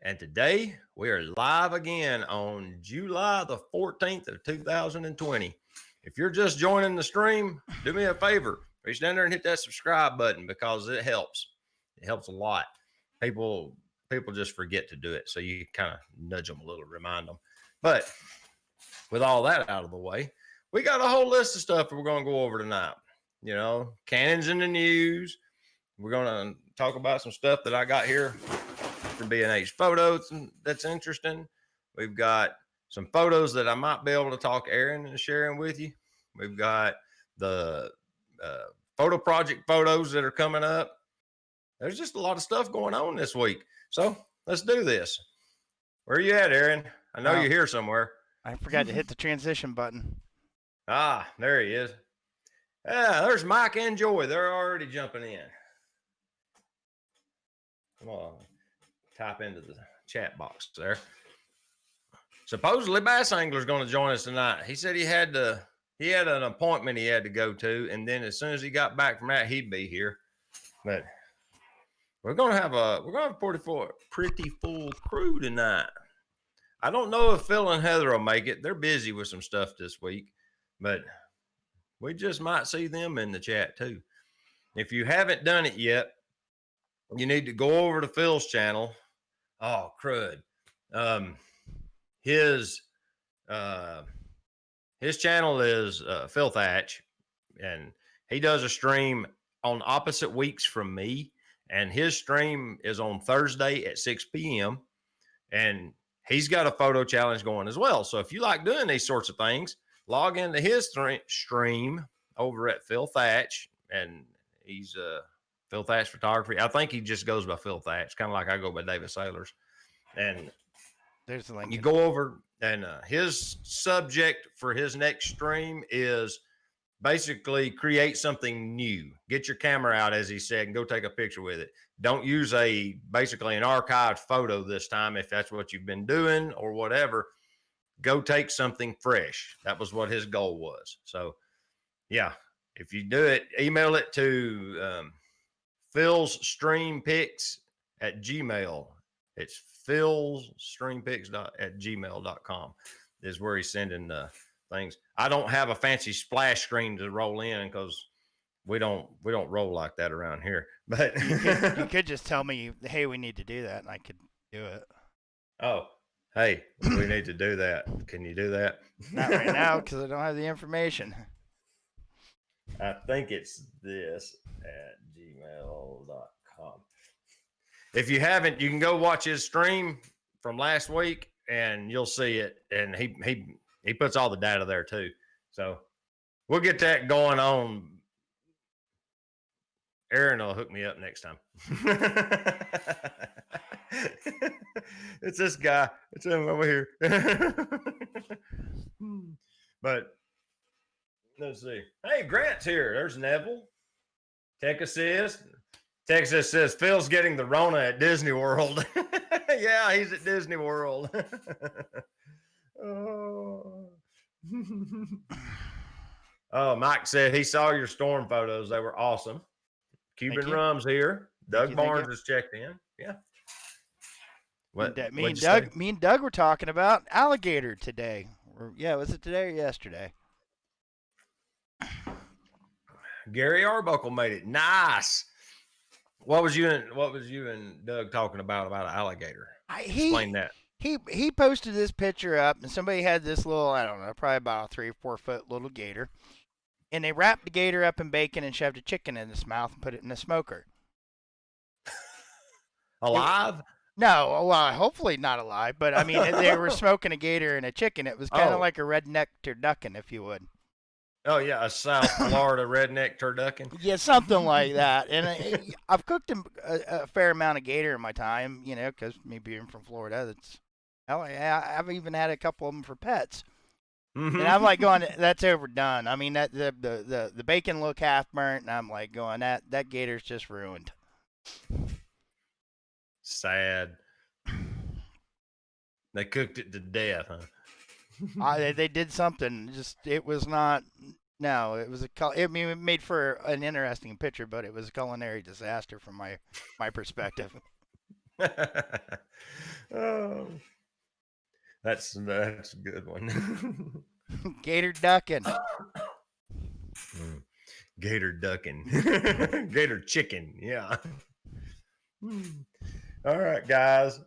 And today we are live again on July the 14th of 2020. If you're just joining the stream, do me a favor. Reach down there and hit that subscribe button because it helps. It helps a lot. People just forget to do it. So you kind of nudge them a little, remind them. But with all that out of the way, we got a whole list of stuff that we're going to go over tonight. You know, cannons in the news. We're going to talk about some stuff that I got here from B&H Photos that's interesting. We've got some photos that I might be able to talk Aaron and sharing with you. We've got the photo project photos that are coming up. There's just a lot of stuff going on this week. So let's do this. Where are you at, Aaron? I know you're here somewhere. I forgot to hit the transition button. Ah, there he is. Yeah, there's Mike and Joy. They're already jumping in. Come on, type into the chat box there. Supposedly Bass Angler's going to join us tonight. He said he had an appointment he had to go to, and then as soon as he got back from that, he'd be here. But we're gonna have a pretty full crew tonight. I don't know if Phil and Heather will make it. They're busy with some stuff this week, but we just might see them in the chat too. If you haven't done it yet, you need to go over to Phil's channel. Oh, crud. His channel is Phil Thatch, and he does a stream on opposite weeks from me, and his stream is on Thursday at 6 p.m., and he's got a photo challenge going as well. So if you like doing these sorts of things, log into his stream over at Phil Thatch, and he's Phil Thatch Photography. I think he just goes by Phil Thatch, kind of like I go by David Sailors. And there's the link. You go over, and his subject for his next stream is basically create something new. Get your camera out, as he said, and go take a picture with it. Don't use basically an archived photo this time if that's what you've been doing or whatever. Go take something fresh. That was what his goal was. So, yeah, if you do it, email it to Phil's Stream Pics at Gmail. It's philstreampics@gmail.com is where he's sending things. I don't have a fancy splash screen to roll in because we don't roll like that around here. But you could just tell me, hey, we need to do that, and I could do it. Oh, hey, we need to do that. Can you do that? Not right now because I don't have the information. I think it's this at gmail.com. If you haven't, you can go watch his stream from last week, and you'll see it. And he puts all the data there too. So we'll get that going on. Aaron will hook me up next time. It's this guy. It's him over here. But let's see. Hey, Grant's here. There's Neville. Tech Assist. Texas says Phil's getting the Rona at Disney World. Yeah, he's at Disney World. Oh, Mike said he saw your storm photos. They were awesome. Cuban Rum's here. Doug Barnes has checked in. Yeah. Me and Doug were talking about alligator today. Was it today or yesterday? Gary Arbuckle made it. Nice. What was you and Doug talking about an alligator? Explain that. He posted this picture up, and somebody had this little, I don't know, probably about a 3 or 4 foot little gator, and they wrapped the gator up in bacon and shoved a chicken in its mouth and put it in a smoker. Alive? No, well, hopefully not alive, but I mean, they were smoking a gator and a chicken. It was kind of like a redneck turducken, if you would. Oh, yeah, a South Florida redneck turducken. Yeah, something like that. And I've cooked a fair amount of gator in my time, because me being from Florida, I've even had a couple of them for pets. Mm-hmm. And I'm like going, that's overdone. I mean, that the bacon look half burnt, and I'm like going, that gator's just ruined. Sad. They cooked it to death, huh? They did something. It was not. No, it was it made for an interesting picture, but it was a culinary disaster from my perspective. Oh, that's a good one. Gator ducking. Gator ducking. Gator chicken. Yeah. All right, guys.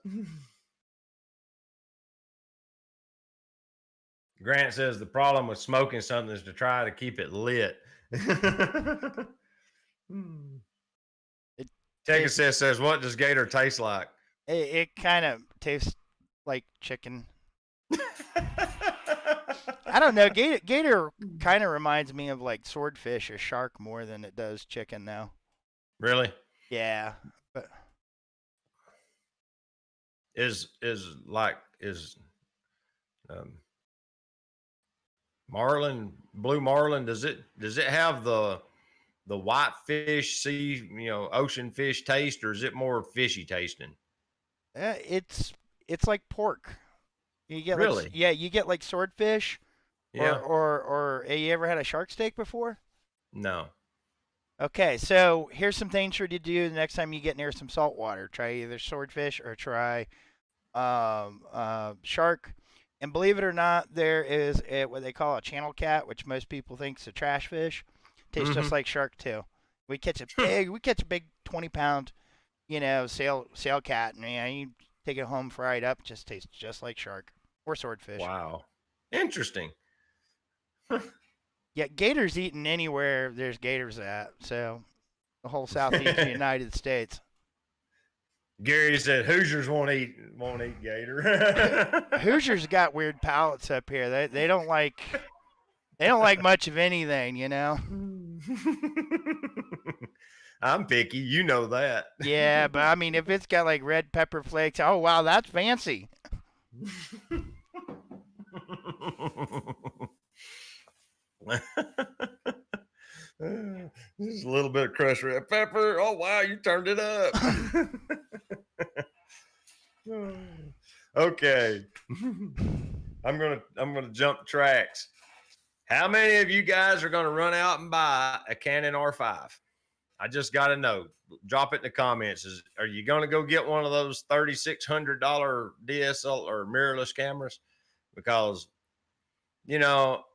Grant says the problem with smoking something is to try to keep it lit. Texas says, what does Gator taste like? It kind of tastes like chicken. I don't know. Gator kind of reminds me of like swordfish or shark more than it does chicken now. Really? Yeah, but Is marlin, blue marlin, does it have the white fish, sea, ocean fish taste, or is it more fishy tasting? it's like pork. You get like Really? you get like swordfish, Yeah. or you ever had a shark steak before? No. Okay, so here's some things for you to do the next time you get near some salt water. Try either swordfish or try shark. And believe it or not, there is what they call a channel cat, which most people think is a trash fish. Tastes just like shark too. We catch a big 20-pound, sail cat, and you take it home, fry it up, just tastes just like shark or swordfish. Wow. Interesting. Yeah, gators eaten anywhere there's gators at, so the whole southeast United States. Gary said Hoosiers won't eat gator. Hoosiers got weird palates up here. They don't like much of anything, I'm picky, you know that. Yeah, but I mean, if it's got like red pepper flakes, oh wow, that's fancy. Just a little bit of crushed red pepper. Oh wow, you turned it up. Okay. I'm gonna jump tracks. How many of you guys are gonna run out and buy a Canon R5? I just gotta know. Drop it in the comments. Are you gonna go get one of those $3,600 DSL or mirrorless cameras? Because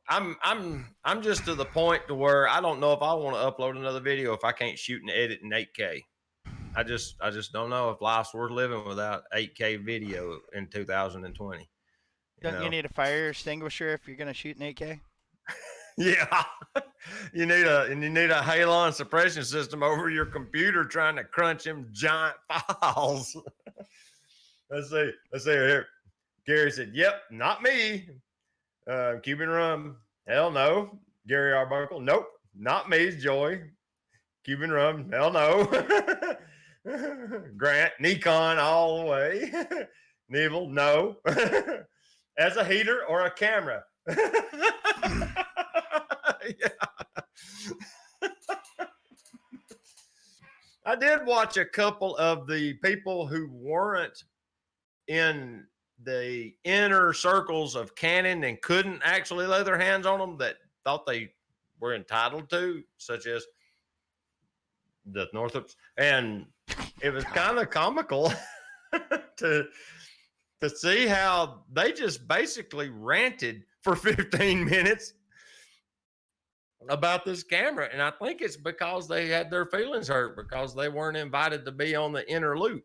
I'm just to the point to where I don't know if I want to upload another video if I can't shoot and edit in 8K. I just don't know if life's worth living without 8K video in 2020. Don't you need a fire extinguisher if you're gonna shoot in 8K? Yeah, you need a halon suppression system over your computer trying to crunch them giant files. Let's see here. Gary said, "Yep, not me." Cuban rum, hell no. Gary Arbuckle, nope, not me. Joy, Cuban rum, hell no. Grant, Nikon all the way. Neville, no. As a heater or a camera. I did watch a couple of the people who weren't in the inner circles of Canon and couldn't actually lay their hands on them that thought they were entitled to, such as the Northups. And it was kind of comical to see how they just basically ranted for 15 minutes about this camera. And I think it's because they had their feelings hurt because they weren't invited to be on the inner loop.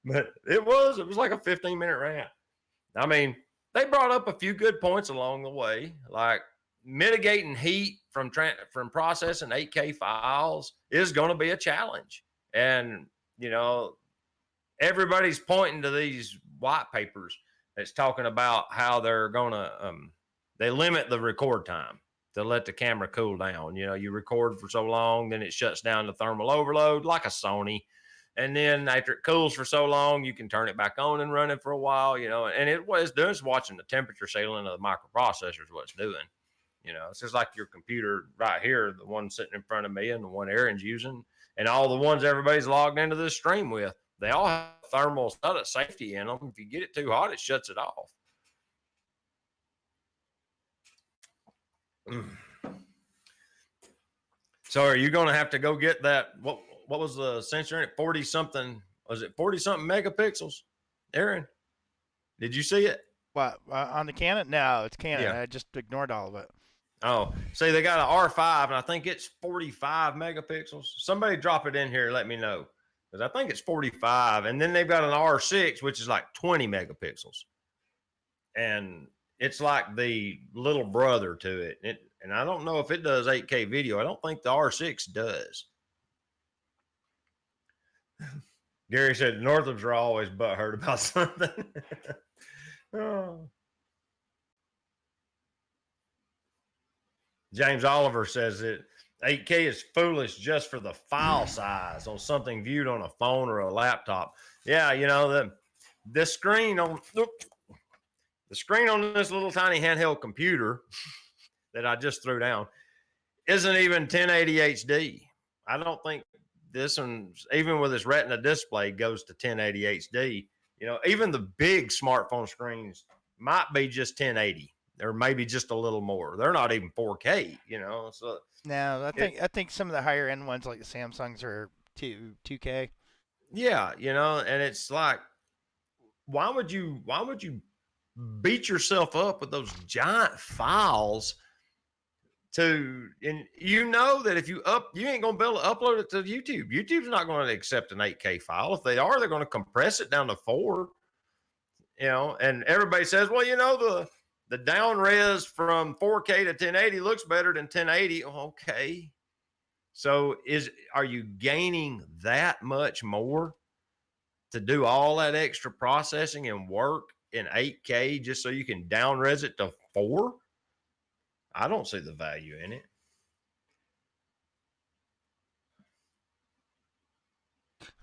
But it was like a 15-minute rant. I mean, they brought up a few good points along the way, like mitigating heat from processing 8K files is going to be a challenge. And, everybody's pointing to these white papers that's talking about how they're going to they limit the record time to let the camera cool down. You record for so long, then it shuts down to thermal overload like a Sony. And then after it cools for so long, you can turn it back on and run it for a while, and what it's doing is watching the temperature sailing of the microprocessor is what it's doing. It's just like your computer right here, the one sitting in front of me and the one Aaron's using, and all the ones everybody's logged into this stream with. They all have thermal safety in them. If you get it too hot, it shuts it off. So are you going to have to go get that? What was the sensor in it? 40 something Was it 40 something megapixels? Aaron, did you see it? What, on the Canon? No, it's Canon. Yeah. I just ignored all of it. Oh, see, they got an R5, and I think it's 45 megapixels. Somebody drop it in here and let me know, because I think it's 45. And then they've got an R6, which is like 20 megapixels. And it's like the little brother to it. And I don't know if it does 8K video. I don't think the R6 does. Gary said the Northrams are always butthurt about something. Oh. James Oliver says that 8K is foolish just for the file size on something viewed on a phone or a laptop. Yeah, you know, the screen on this little tiny handheld computer that I just threw down isn't even 1080 HD. I don't think this one, even with its Retina display, goes to 1080 HD. You know, even the big smartphone screens might be just 1080. Or maybe just a little more. They're not even 4K, you know. So no, I think some of the higher end ones like the Samsungs are 2K. Yeah, you know, and it's like, why would you beat yourself up with those giant files and you know that if you ain't gonna be able to upload it to YouTube. YouTube's not going to accept an 8K file. If they are, they're going to compress it down to 4. You know, and everybody says, well, you know, the down res from 4K to 1080 looks better than 1080. Okay. So are you gaining that much more to do all that extra processing and work in 8K just so you can down res it to 4? I don't see the value in it.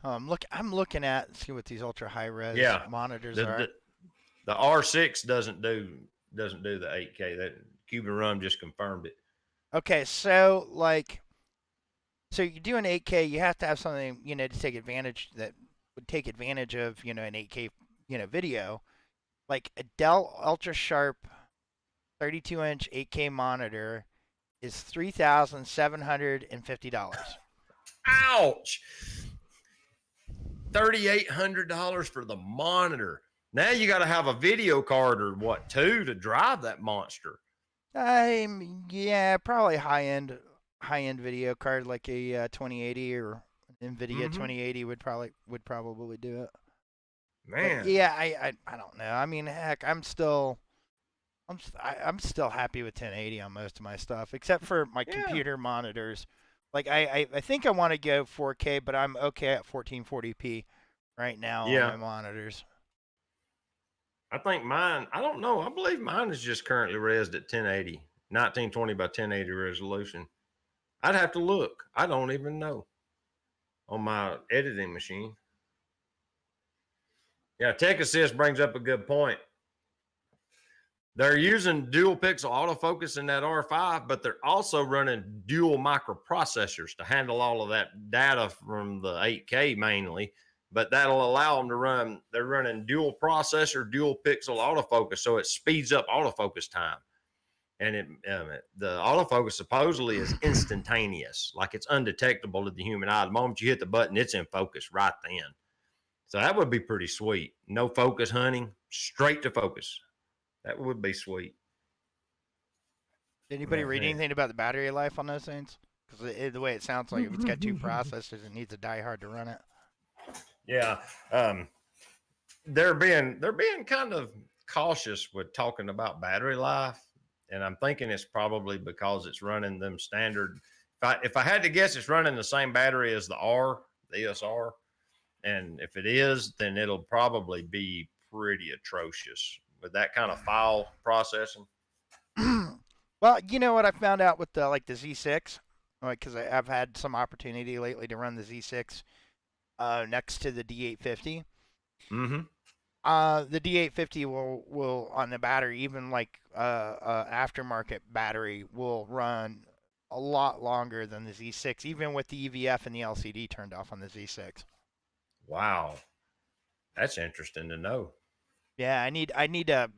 I'm looking at, see what these ultra high res monitors are. The R6 doesn't do the 8K. That Cuban Rum just confirmed it. Okay, so you do an 8K, you have to have something, you know, to take advantage of, you know, an 8K, you know, video. Like a Dell Ultra Sharp 32-inch 8K monitor is $3,750. Ouch! $3,800 for the monitor. Now you got to have a video card or what, too, to drive that monster. Yeah, probably high end video card like a 2080 or NVIDIA 2080 would probably do it. Man. But yeah, I don't know. I mean, heck, I'm still happy with 1080 on most of my stuff, except for my computer monitors. Like I think I want to go 4K, but I'm okay at 1440p right now on my monitors. I think mine, I don't know. I believe mine is just currently resed at 1080, 1920 by 1080 resolution. I'd have to look. I don't even know on my editing machine. Yeah, Tech Assist brings up a good point. They're using dual pixel autofocus in that R5, but they're also running dual microprocessors to handle all of that data from the 8K mainly. But that'll allow them to run, they're running dual processor, dual pixel autofocus. So it speeds up autofocus time. And the autofocus supposedly is instantaneous, like it's undetectable to the human eye. The moment you hit the button, it's in focus right then. So that would be pretty sweet. No focus hunting, straight to focus. That would be sweet. Did anybody read anything about the battery life on those things? Because the way it sounds like, if it's got 2 processors, it needs to die hard to run it. Yeah, they're being kind of cautious with talking about battery life, and I'm thinking it's probably because it's running them standard. If I had to guess, it's running the same battery as the ESR, and if it is, then it'll probably be pretty atrocious with that kind of file processing. Well, you know what I found out with the Z6, because I've had some opportunity lately to run the Z6 next to the D850. Mm-hmm. The D850 will on the battery, even aftermarket battery, will run a lot longer than the Z6, even with the EVF and the LCD turned off on the Z6. Wow, that's interesting to know. Yeah, I need to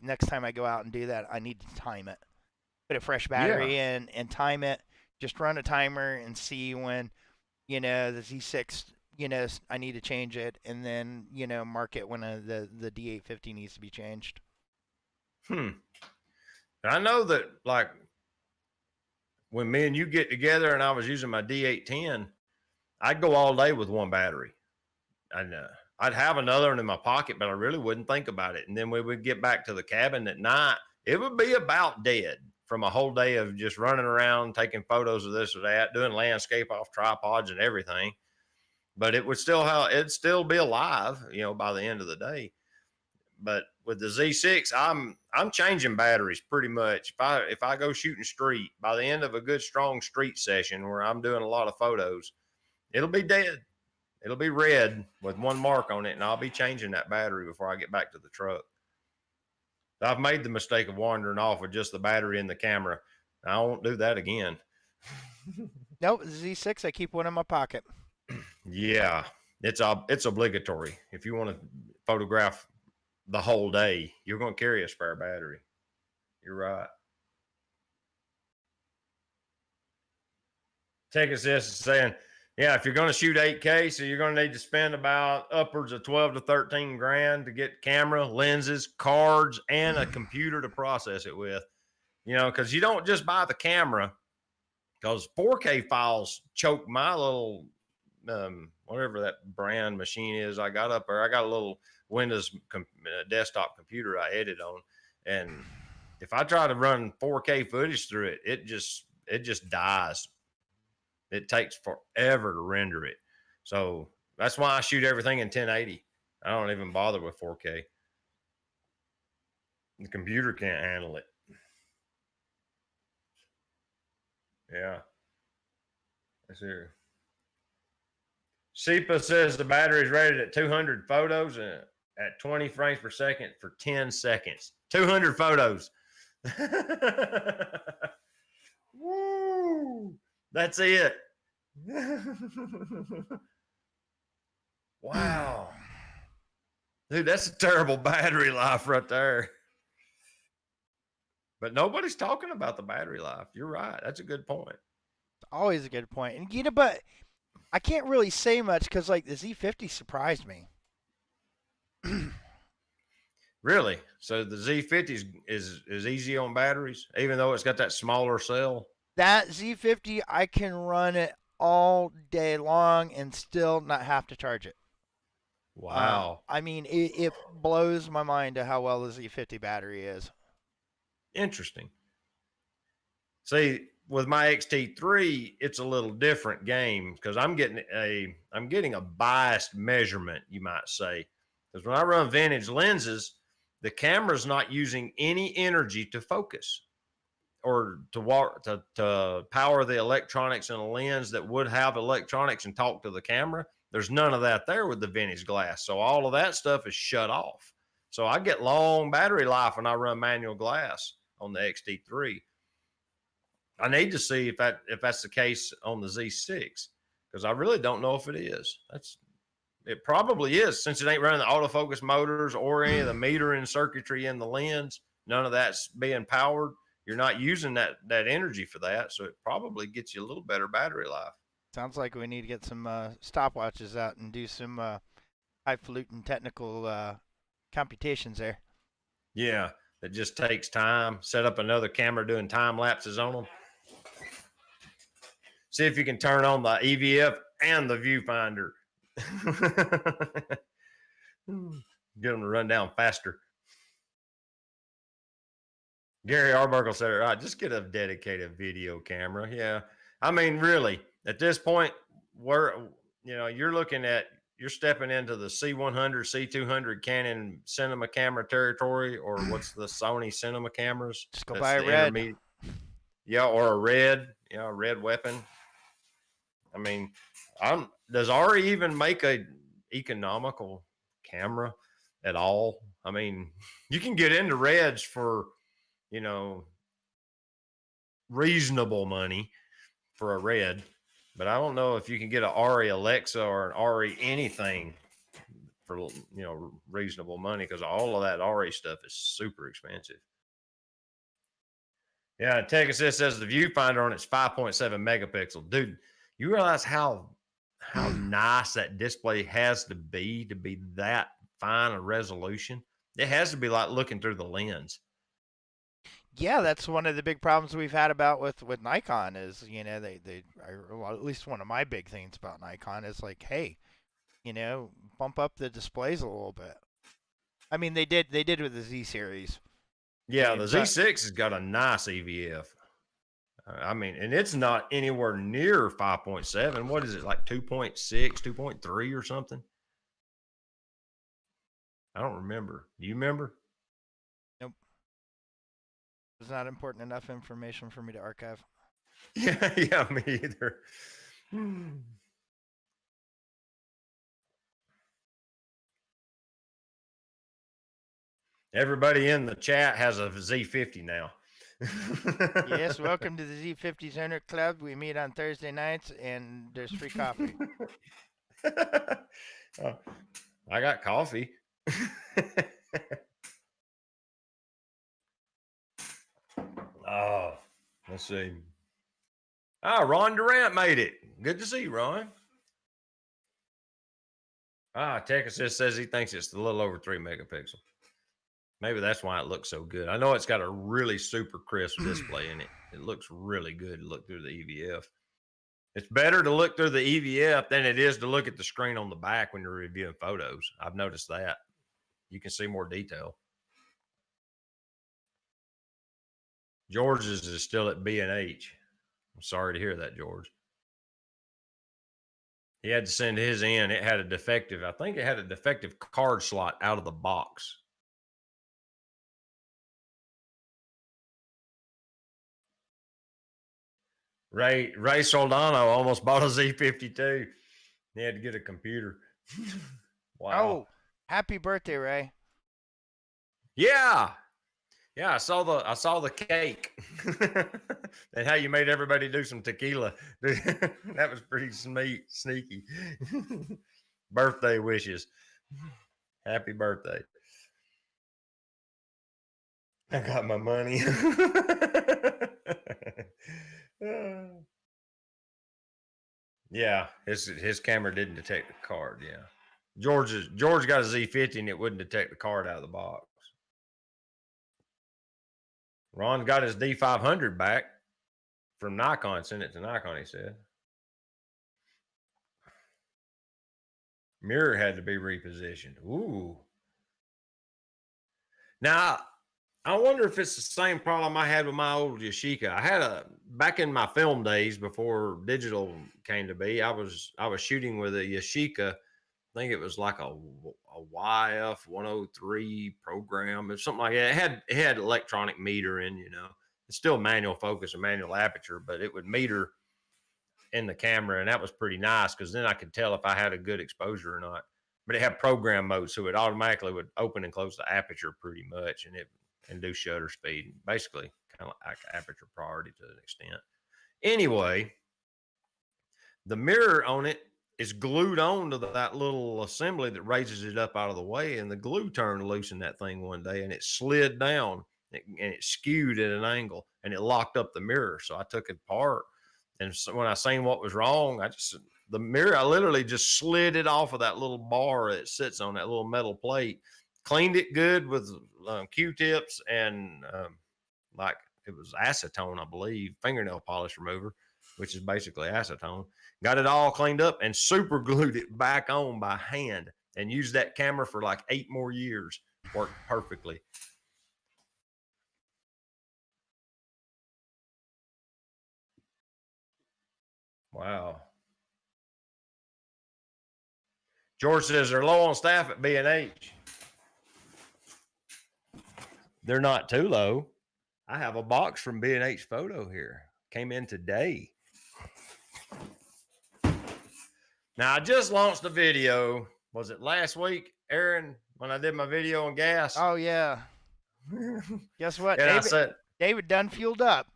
next time I go out and do that, I need to time it. Put a fresh battery in and time it. Just run a timer and see when, the Z6 I need to change it, and then mark it when the D850 needs to be changed. I know that, like, when me and you get together and I was using my D810, I'd go all day with one battery. I'd have another one in my pocket, but I really wouldn't think about it. And then we would get back to the cabin at night. It would be about dead from a whole day of just running around, taking photos of this or that, doing landscape off tripods and everything. But it would it'd still be alive, by the end of the day. But with the Z6, I'm changing batteries pretty much. If I go shooting street, by the end of a good strong street session where I'm doing a lot of photos, it'll be dead. It'll be red with one mark on it, and I'll be changing that battery before I get back to the truck. I've made the mistake of wandering off with just the battery and the camera. I won't do that again. Nope, Z6, I keep one in my pocket. Yeah, it's obligatory. If you want to photograph the whole day, you're going to carry a spare battery. You're right. Texas is saying, yeah, if you're going to shoot 8K, so you're going to need to spend about upwards of 12 to 13 grand to get camera, lenses, cards, and a computer to process it with. Because you don't just buy the camera, because 4K files choke my little, whatever that brand machine is I got up there. I got a little Windows desktop computer I edit on. And if I try to run 4K footage through it, it just dies. It takes forever to render it. So that's why I shoot everything in 1080. I don't even bother with 4K. The computer can't handle it. Yeah. Let's hear. SEPA says the battery is rated at 200 photos and at 20 frames per second for 10 seconds. 200 photos. Woo! That's it. Wow. Dude, that's a terrible battery life right there. But nobody's talking about the battery life. You're right. That's a good point. It's always a good point. And but I can't really say much because like the Z50 surprised me. Really? So the Z50 is easy on batteries, even though it's got that smaller cell? That Z50, I can run it all day long and still not have to charge it. Wow. I mean, it blows my mind to how well the Z50 battery is. Interesting. See, with my XT3, it's a little different game because I'm getting a biased measurement, you might say. Because when I run vintage lenses, the camera's not using any energy to focus or to power the electronics in a lens that would have electronics and talk to the camera. There's none of that there with the vintage glass. So all of that stuff is shut off. So I get long battery life when I run manual glass on the XT3. I need to see if that's the case on the Z6 because I really don't know if it is. It probably is, since it ain't running the autofocus motors or any of the metering circuitry in the lens. None of that's being powered. You're not using that energy for that, so it probably gets you a little better battery life. Sounds like we need to get some stopwatches out and do some highfalutin technical computations there. Yeah, it just takes time. Set up another camera doing time lapses on them. See if you can turn on the EVF and the viewfinder. Get them to run down faster. Gary Arbuckle said, all right, just get a dedicated video camera. Yeah. I mean, really, at this point, you're stepping into the C100, C200 Canon cinema camera territory, or what's the Sony cinema cameras? Just go buy a red. Yeah, or a red, a red weapon. I mean, does Ari even make a economical camera at all? I mean, you can get into reds for, reasonable money for a red, but I don't know if you can get an Ari Alexa or an Ari anything for, reasonable money, because all of that Ari stuff is super expensive. Yeah, Texas says the viewfinder on it's 5.7 megapixel. Dude, you realize how how nice that display has to be that fine a resolution. It has to be like looking through the lens. Yeah, that's one of the big problems we've had about with Nikon is, you know, well, at least one of my big things about Nikon is like, hey, you know, bump up the displays a little bit. I mean, they did with the Z series. Yeah, the Z6 has got a nice EVF. I mean, and it's not anywhere near 5.7. What is it, like 2.6, 2.3 or something? I don't remember. Do you remember? Nope. It's not important enough information for me to archive. Yeah, me either. Everybody in the chat has a Z50 now. Yes, welcome to the Z50 Center Club. We meet on Thursday nights, and there's free coffee. Oh, I got coffee. Oh, let's see. Ron Durant made it. Good to see you, Ron. Texas just says he thinks it's a little over 3 megapixel. Maybe that's why it looks so good. I know it's got a really super crisp display in it. It looks really good to look through the EVF. It's better to look through the EVF than it is to look at the screen on the back when you're reviewing photos. I've noticed that. You can see more detail. George's is still at B&H. I'm sorry to hear that, George. He had to send his in. It had a defective, I think it had a defective card slot out of the box. Ray Soldano almost bought a Z52. He had to get a computer. Wow. Oh, happy birthday, Ray. Yeah. Yeah, I saw the cake. And how you made everybody do some tequila. That was pretty sneaky. Birthday wishes. Happy birthday. I got my money. Yeah, his camera didn't detect the card. Yeah, George got a Z50 and it wouldn't detect the card out of the box. Ron got his D500 back from Nikon. Sent it to Nikon. He said mirror had to be repositioned. Ooh. Now I wonder if it's the same problem I had with my old Yashica. I had back in my film days before digital came to be. I was shooting with a Yashica. I think it was like a YF 103 program or something like that. It had electronic metering, you know. It's still manual focus and manual aperture, but it would meter in the camera, and that was pretty nice because then I could tell if I had a good exposure or not. But it had program mode, so it automatically would open and close the aperture pretty much, and do shutter speed, basically kind of like aperture priority to an extent. Anyway, the mirror on it is glued on to that little assembly that raises it up out of the way, and the glue turned loose in that thing one day, and it slid down, and it skewed at an angle, and it locked up the mirror. So I took it apart, and so when I seen what was wrong, the mirror, I literally just slid it off of that little bar that sits on that little metal plate, cleaned it good with Q-tips and like it was acetone, I believe, fingernail polish remover, which is basically acetone. Got it all cleaned up and super glued it back on by hand and used that camera for like 8 more years. Worked perfectly. Wow. George says they're low on staff at B&H. They're not too low. I have a box from B&H Photo here. Came in today. Now, I just launched a video. Was it last week, Aaron, when I did my video on gas? Oh, yeah. Guess what? And David done fueled up.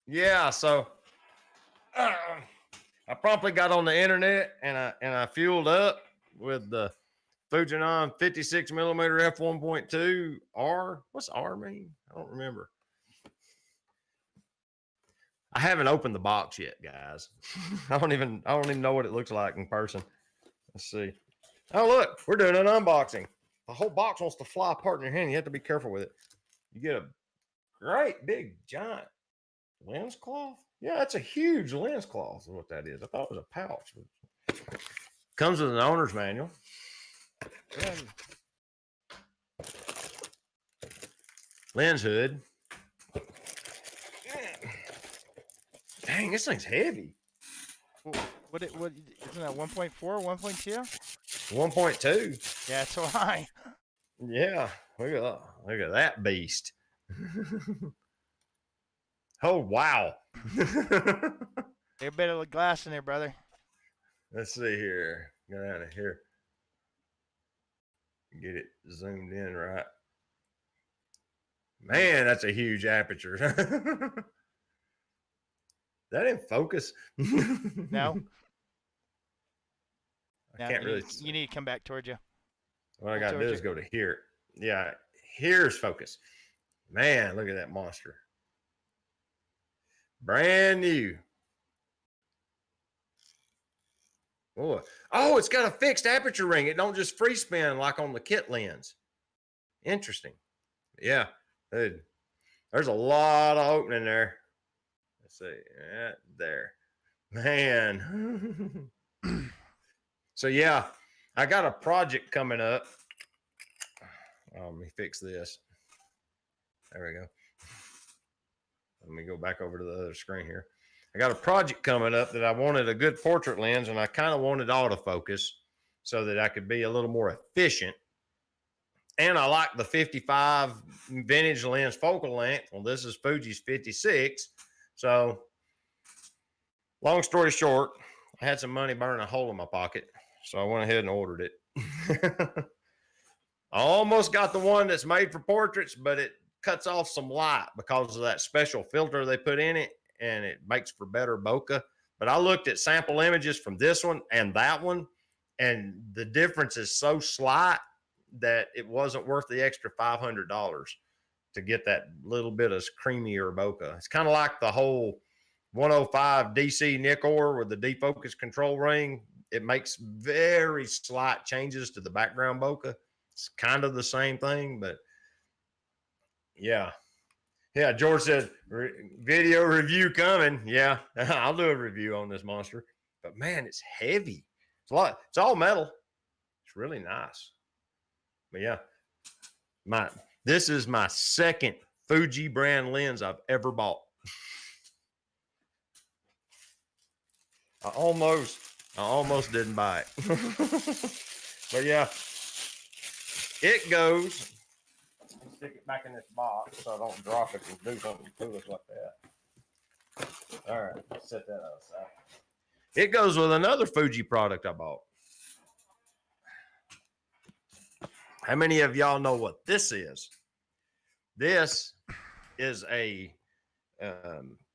Yeah, so I promptly got on the internet and I fueled up with the Fujinon 56 millimeter f1.2 R. What's R mean? I don't remember. I haven't opened the box yet, guys. I don't even know what it looks like in person. Let's see. Oh, look, we're doing an unboxing. The whole box wants to fly apart in your hand. You have to be careful with it. You get a great big giant lens cloth. Yeah, that's a huge lens cloth is what that is. I thought it was a pouch. Comes with an owner's manual. And lens hood. Dang, this thing's heavy. What isn't that 1.4, 1.2? 1.2. Yeah, it's so high. Yeah, look at that beast. Oh wow. There's a bit of glass in there, brother. Let's see here. Get out of here. Get it zoomed in right. Man, that's a huge aperture. That in focus? No. I can't really. You need to come back towards you. What I got to do is go to here. Yeah, here's focus. Man, look at that monster. Brand new. Oh, it's got a fixed aperture ring. It don't just free spin like on the kit lens. Interesting. Yeah, dude. There's a lot of opening there. Let's see. Yeah, there. Man. So, yeah, I got a project coming up. Oh, let me fix this. There we go. Let me go back over to the other screen here. I got a project coming up that I wanted a good portrait lens, and I kind of wanted autofocus so that I could be a little more efficient. And I like the 55 vintage lens focal length. Well, this is Fuji's 56. So, long story short, I had some money burning a hole in my pocket, so I went ahead and ordered it. I almost got the one that's made for portraits, but it cuts off some light because of that special filter they put in it, and it makes for better bokeh. But I looked at sample images from this one and that one, and the difference is so slight that it wasn't worth the extra $500 to get that little bit of creamier bokeh. It's kind of like the whole 105 DC Nikkor with the defocus control ring. It makes very slight changes to the background bokeh. It's kind of the same thing, but yeah. Yeah, George said, video review coming. Yeah, I'll do a review on this monster. But man, it's heavy. It's a lot. It's all metal. It's really nice. But yeah, this is my second Fuji brand lens I've ever bought. I almost didn't buy it. But yeah, it goes. Stick it back in this box so I don't drop it and do something foolish like that. All right, set that aside. It goes with another Fuji product I bought. How many of y'all know what this is? This is a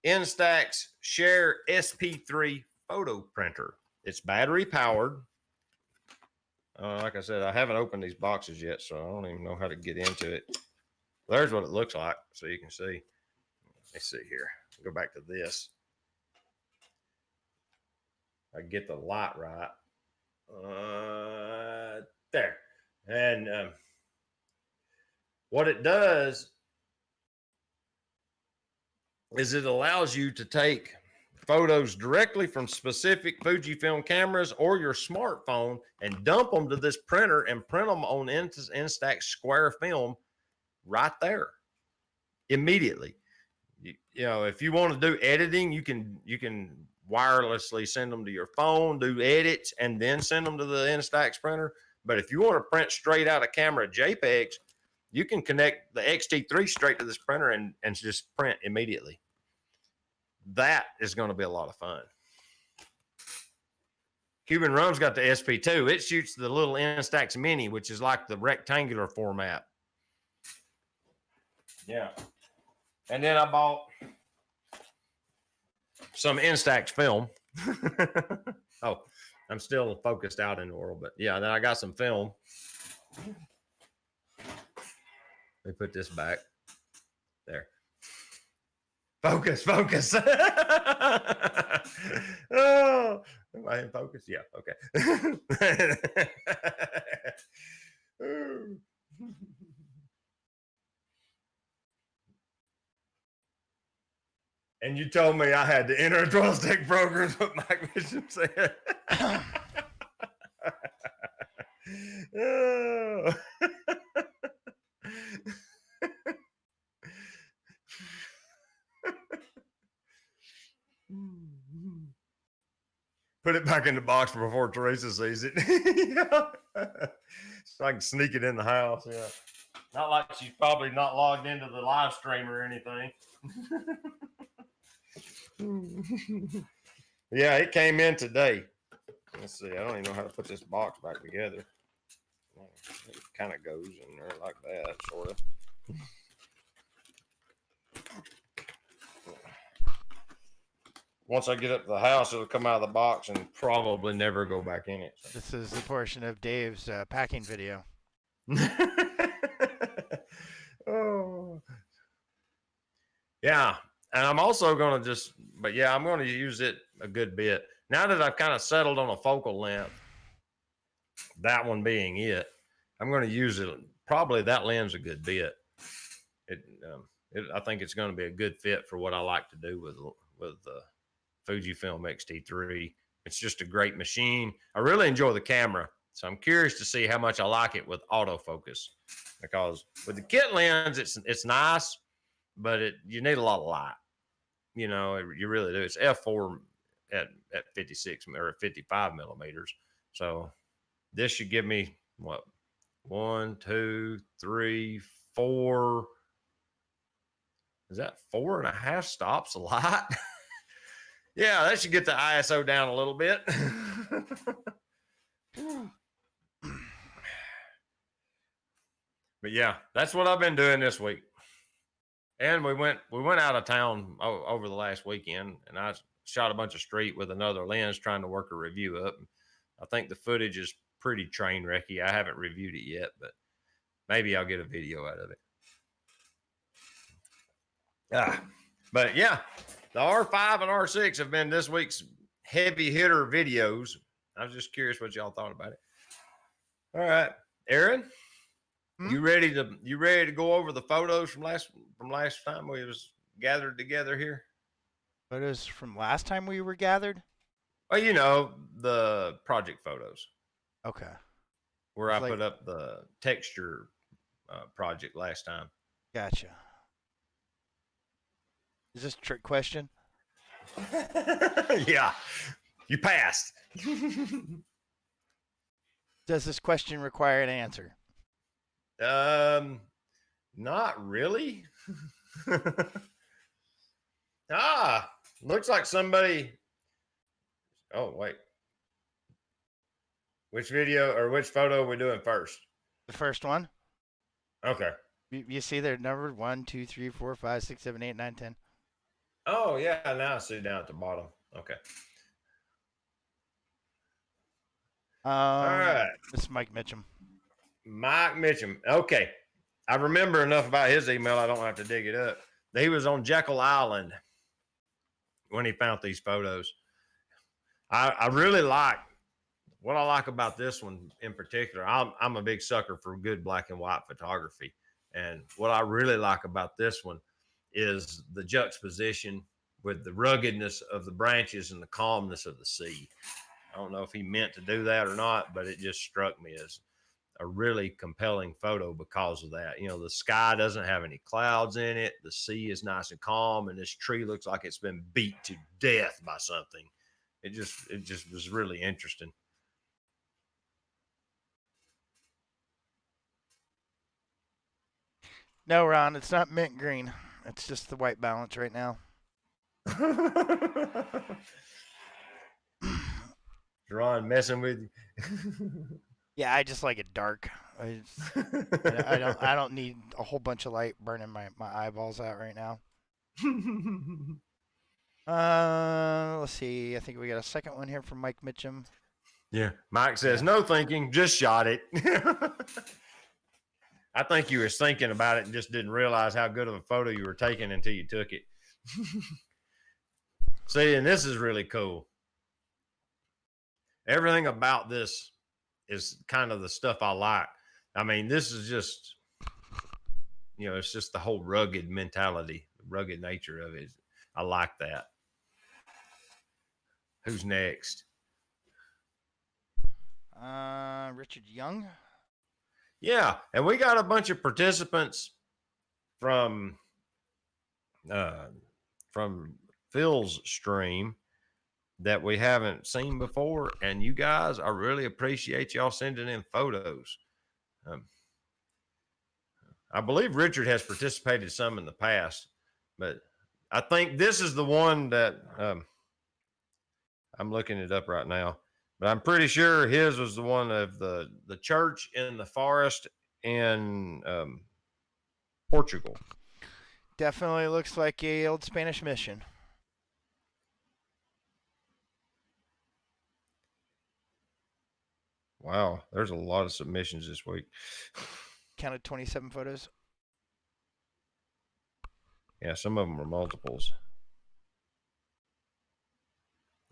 Instax Share SP3 photo printer. It's battery powered. Like I said, I haven't opened these boxes yet, so I don't even know how to get into it. There's what it looks like, so you can see. Let's see here. Go back to this. I get the light right. There. And what it does is it allows you to take photos directly from specific Fujifilm cameras or your smartphone and dump them to this printer and print them on Instax square film right there immediately. You know, if you want to do editing, you can wirelessly send them to your phone, do edits, and then send them to the Instax printer. But if you want to print straight out of camera JPEGs, you can connect the XT3 straight to this printer and just print immediately. That is going to be a lot of fun. Cuban Rum's got the SP2. It shoots the little Instax Mini, which is like the rectangular format. Yeah. And then I bought some Instax film. Oh, I'm still focused out in the world, but yeah, then I got some film. Let me put this back there. Focus. Oh, am I in focus? Yeah. Okay. And you told me I had to enter a 12-step program, what Mike Mitchum said. Oh. Put it back in the box before Teresa sees it. Yeah. So I can sneak it in the house. Yeah. Not like she's probably not logged into the live stream or anything. Yeah, it came in today. Let's see. I don't even know how to put this box back together. It kind of goes in there like that, sort of. Once I get up to the house, it'll come out of the box and probably never go back in it. So. This is the portion of Dave's packing video. Oh. Yeah. And I'm also going to I'm going to use it a good bit. Now that I've kind of settled on a focal length, that one being it, I'm going to use it, probably that lens a good bit. I think it's going to be a good fit for what I like to do with the Fujifilm X-T3. It's just a great machine. I really enjoy the camera, so I'm curious to see how much I like it with autofocus, because with the kit lens, it's nice, but you need a lot of light. You know, you really do. It's f4 at 56 or 55 millimeters. So this should give me what, 1, 2, 3, 4. Is that 4.5 stops a lot? Yeah, that should get the ISO down a little bit. But yeah, that's what I've been doing this week. And we went out of town over the last weekend, and I shot a bunch of street with another lens trying to work a review up. I think the footage is pretty train wrecky. I haven't reviewed it yet, but maybe I'll get a video out of it. But yeah, the R5 and R6 have been this week's heavy hitter videos. I was just curious what y'all thought about it. All right, Aaron, you ready to go over the photos from last time we was gathered together here? Photos from last time we were gathered? Well, you know, the project photos. Okay. Where I put up the texture project last time. Gotcha. Is this a trick question? Yeah, you passed. Does this question require an answer? Not really. Looks like somebody. Oh, wait. Which video or which photo are we doing first? The first one. Okay. You see they're numbered 1, 2, 3, 4, 5, 6, 7, 8, 9, 10. Oh, yeah. Now I see down at the bottom. Okay. All right. This is Mike Mitchum. Mike Mitchum. Okay. I remember enough about his email. I don't have to dig it up. He was on Jekyll Island when he found these photos. I really like what I like about this one in particular. I'm a big sucker for good black and white photography. And what I really like about this one is the juxtaposition with the ruggedness of the branches and the calmness of the sea. I don't know if he meant to do that or not, but it just struck me as a really compelling photo because of that. You know, the sky doesn't have any clouds in it. The sea is nice and calm, and this tree looks like it's been beat to death by something. It just was really interesting. No, Ron, it's not mint green. It's just the white balance right now. Ron messing with you. Yeah, I just like it dark. I don't need a whole bunch of light burning my eyeballs out right now. Let's see. I think we got a second one here from Mike Mitchum. Yeah. Mike says, no thinking, just shot it. I think you were thinking about it and just didn't realize how good of a photo you were taking until you took it. See, and this is really cool. Everything about this is kind of the stuff I like. I mean, this is just, it's just the whole rugged mentality, rugged nature of it. I like that. Who's next? Richard Young. Yeah, and we got a bunch of participants from Phil's stream that we haven't seen before, and you guys, I really appreciate y'all sending in photos. I believe Richard has participated some in the past, but I think this is the one that I'm looking it up right now, but I'm pretty sure his was the one of the church in the forest in Portugal. Definitely looks like a old Spanish mission. Wow, there's a lot of submissions this week. Counted 27 photos. Yeah, some of them are multiples.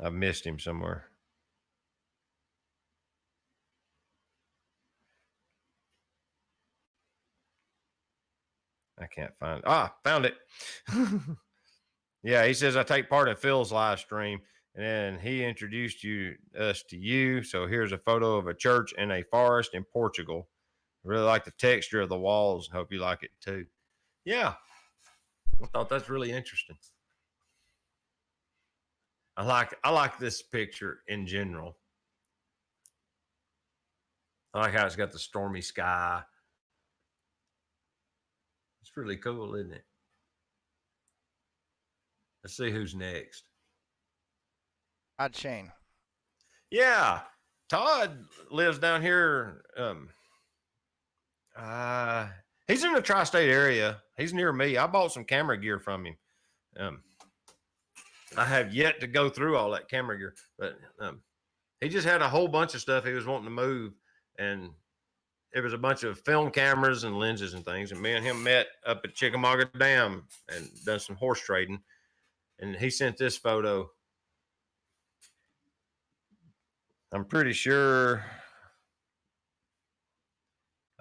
I've missed him somewhere. I can't find it. Found it. Yeah, he says I take part in Phil's live stream, and then he introduced us to you. So here's a photo of a church in a forest in Portugal. I really like the texture of the walls. Hope you like it too. Yeah, I thought that's really interesting. I like this picture in general. I like how it's got the stormy sky. It's really cool, isn't it? Let's see who's next. Todd Shane. Yeah, Todd lives down here. He's in the tri-state area. He's near me. I bought some camera gear from him. I have yet to go through all that camera gear, but he just had a whole bunch of stuff he was wanting to move, and it was a bunch of film cameras and lenses and things. And me and him met up at Chickamauga Dam and done some horse trading. And he sent this photo. I'm pretty sure.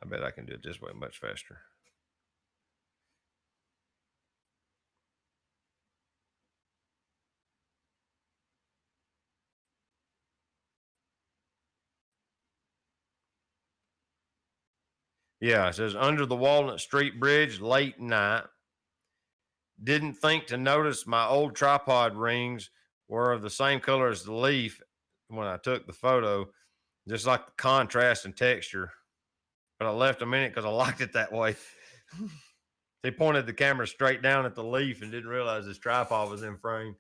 I bet I can do it this way much faster. Yeah, it says under the Walnut Street Bridge, late night. Didn't think to notice my old tripod rings were of the same color as the leaf when I took the photo, just like the contrast and texture. But I left them in it because I liked it that way. He pointed the camera straight down at the leaf and didn't realize his tripod was in frame.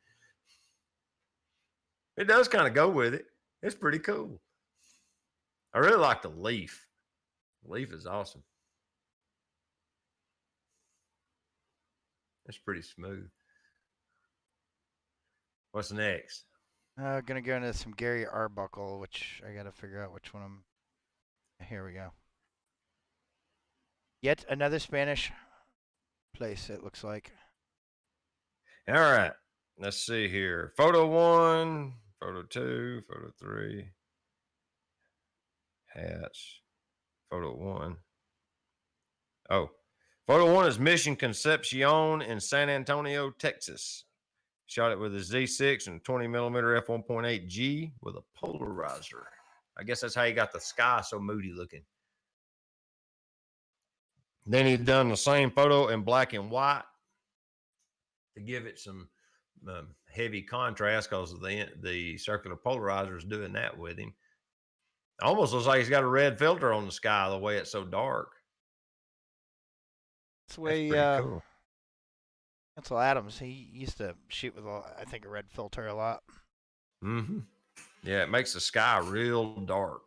It does kind of go with it. It's pretty cool. I really like the leaf. The leaf is awesome. It's pretty smooth. What's next? Gonna go into some Gary Arbuckle, which I gotta figure out which one I'm. Here we go. Yet another Spanish place, it looks like. All right. Let's see here. Photo 1, photo 2, photo 3. Hats. Photo 1. Oh, photo 1 is Mission Concepcion in San Antonio, Texas. Shot it with a Z6 and 20 millimeter f1.8G with a polarizer. I guess that's how you got the sky so moody looking. Then he's done the same photo in black and white to give it some heavy contrast because the circular polarizer is doing that with him. Almost looks like he's got a red filter on the sky the way it's so dark. That's the way. That's pretty cool. Ansel Adams, he used to shoot with, I think, a red filter a lot. Mm-hmm. Yeah, it makes the sky real dark.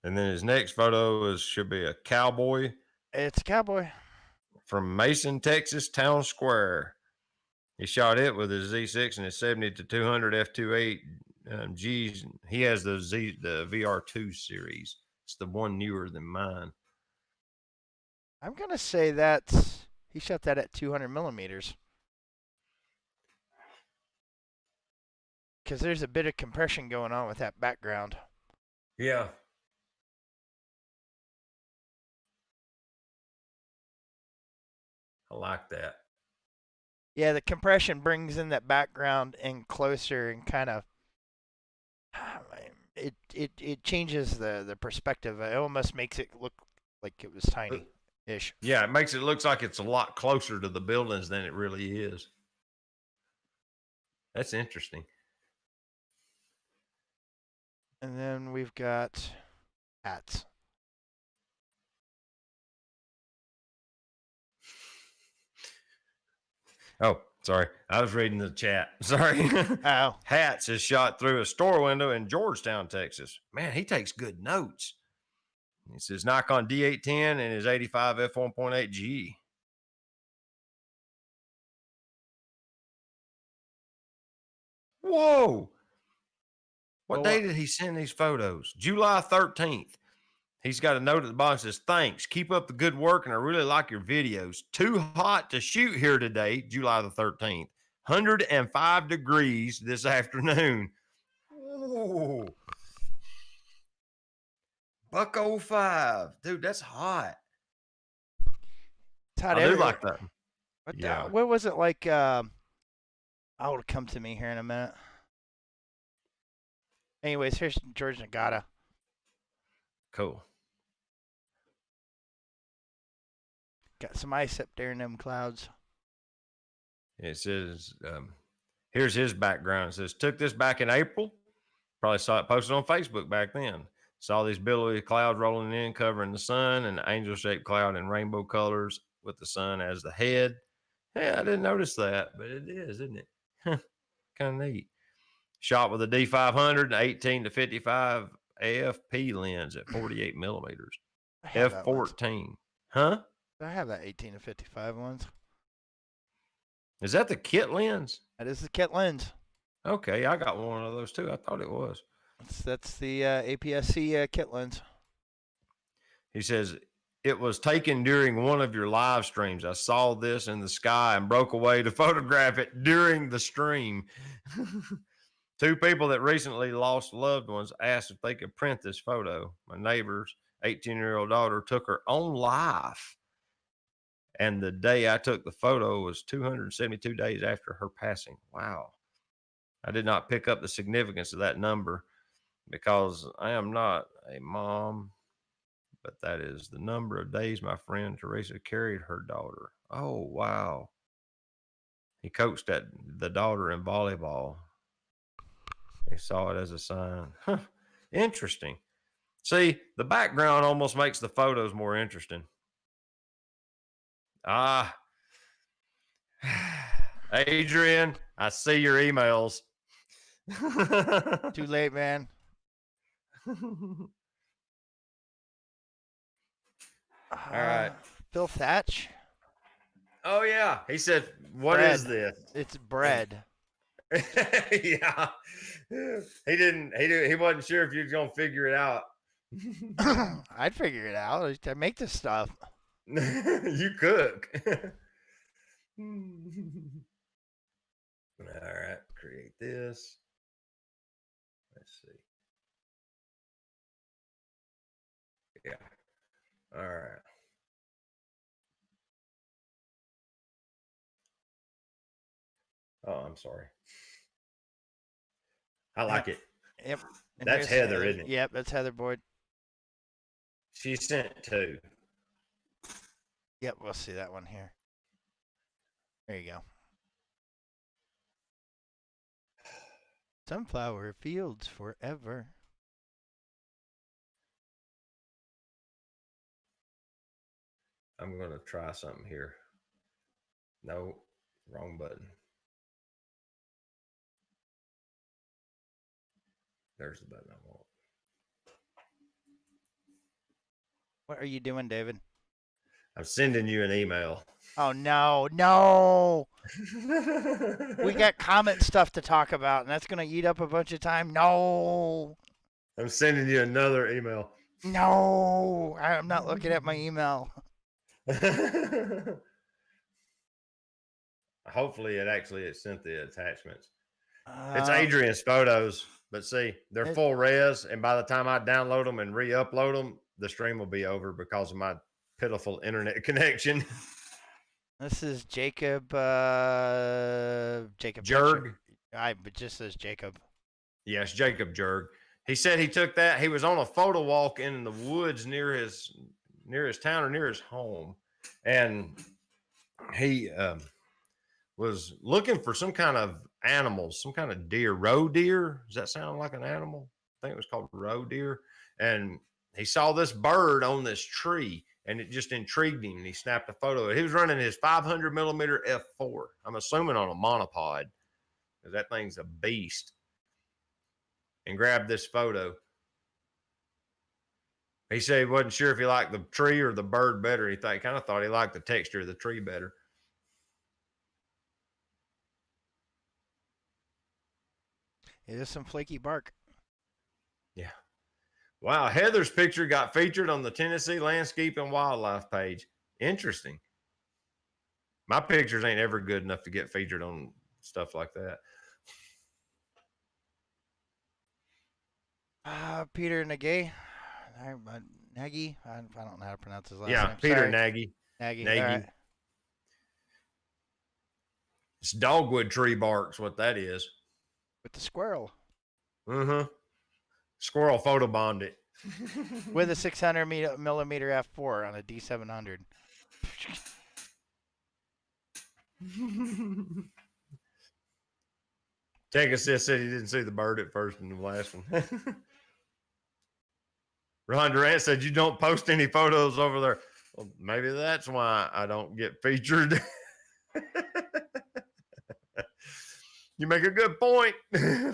And then his next photo should be a cowboy. It's a cowboy. From Mason, Texas, Town Square. He shot it with his Z6 and his 70 to 200 f2.8 Gs. He has the VR2 series. It's the one newer than mine. I'm gonna say He shot that at 200 millimeters. Because there's a bit of compression going on with that background. Yeah. I like that. Yeah, the compression brings in that background in closer and kind of it changes the perspective. It almost makes it look like it was tiny-ish. Yeah, it makes it look like it's a lot closer to the buildings than it really is. That's interesting. And then we've got hats. Oh, sorry. I was reading the chat. Sorry. Oh. Hats is shot through a store window in Georgetown, Texas. Man, he takes good notes. He says Nikon D810 and his 85 f1.8G. Whoa. What day did he send these photos? July 13th. He's got a note at the bottom that says, thanks. Keep up the good work, and I really like your videos. Too hot to shoot here today, July the 13th. 105 degrees this afternoon. Ooh. Buck 05. Dude, that's hot. It's hot I do like that. What was it like? It'll come to me here in a minute. Anyways, here's George Nagata. Cool. Got some ice up there in them clouds. It says, here's his background. It says, took this back in April. Probably saw it posted on Facebook back then. Saw these billowy clouds rolling in, covering the sun, and an angel-shaped cloud in rainbow colors with the sun as the head. Yeah, I didn't notice that, but it is, isn't it? Kind of neat. Shot with a D500, 18 to 55 AFP lens at 48 millimeters. F14. Huh? I have that 18 to 55 ones. Is that the kit lens? That is the kit lens. Okay, I got one of those too. I thought it was. That's the APS-C kit lens. He says, it was taken during one of your live streams. I saw this in the sky and broke away to photograph it during the stream. Two people that recently lost loved ones asked if they could print this photo. My neighbor's 18-year-old daughter took her own life. And the day I took the photo was 272 days after her passing. Wow. I did not pick up the significance of that number because I am not a mom, but that is the number of days my friend Teresa carried her daughter. Oh, wow. He coached the daughter in volleyball. He saw it as a sign. Huh. Interesting. See, the background almost makes the photos more interesting. Adrian, I see your emails. Too late, man. All right. Phil Thatch. Oh yeah. He said, "What is this?" It's bread. Yeah. He wasn't sure if you was gonna figure it out. I'd figure it out. I make this stuff. You cook. All right, create this. Let's see. Yeah. All right. Oh, I'm sorry. I like it. Yep. And That's Heather, isn't it? Yep, that's Heather Boyd. She sent two. Yep, we'll see that one here. There you go. Sunflower fields forever. I'm going to try something here. No, wrong button. There's the button I want. What are you doing, David? I'm sending you an email. Oh, no. We got comet stuff to talk about, and that's going to eat up a bunch of time. No. I'm sending you another email. No. I'm not looking at my email. Hopefully, it sent the attachments. It's Um, Adrian's photos, but see, they're it, full res, and by the time I download them and re-upload them, the stream will be over because of my pitiful internet connection. this is Jacob. Jacob Jerg. It just says Jacob. Yes, Jacob Jerg. He said he took that. He was on a photo walk in the woods near his town or near his home, and he was looking for some kind of animals, some kind of deer, roe deer. Does that sound like an animal? I think it was called roe deer. And he saw this bird on this tree, and it just intrigued him. And he snapped a photo. He was running his 500 millimeter f4. I'm assuming on a monopod, because that thing's a beast. And grabbed this photo. He said he wasn't sure if he liked the tree or the bird better. He kind of thought he liked the texture of the tree better. It is some flaky bark. Yeah. Wow. Heather's picture got featured on the Tennessee Landscape and Wildlife page. Interesting. My pictures ain't ever good enough to get featured on stuff like that. Peter Nagy. Nagy. I don't know how to pronounce his last name. Yeah, Peter Sorry. Nagy. Nagy. Nagy. It's dogwood tree bark's what that is. With the squirrel. Mm-hmm. Squirrel photobond it. With a 600 millimeter f4 on a D700. Tech Assist said he didn't see the bird at first in the last one. Ron Durant said you don't post any photos over there. Well, maybe that's why I don't get featured. You make a good point. It's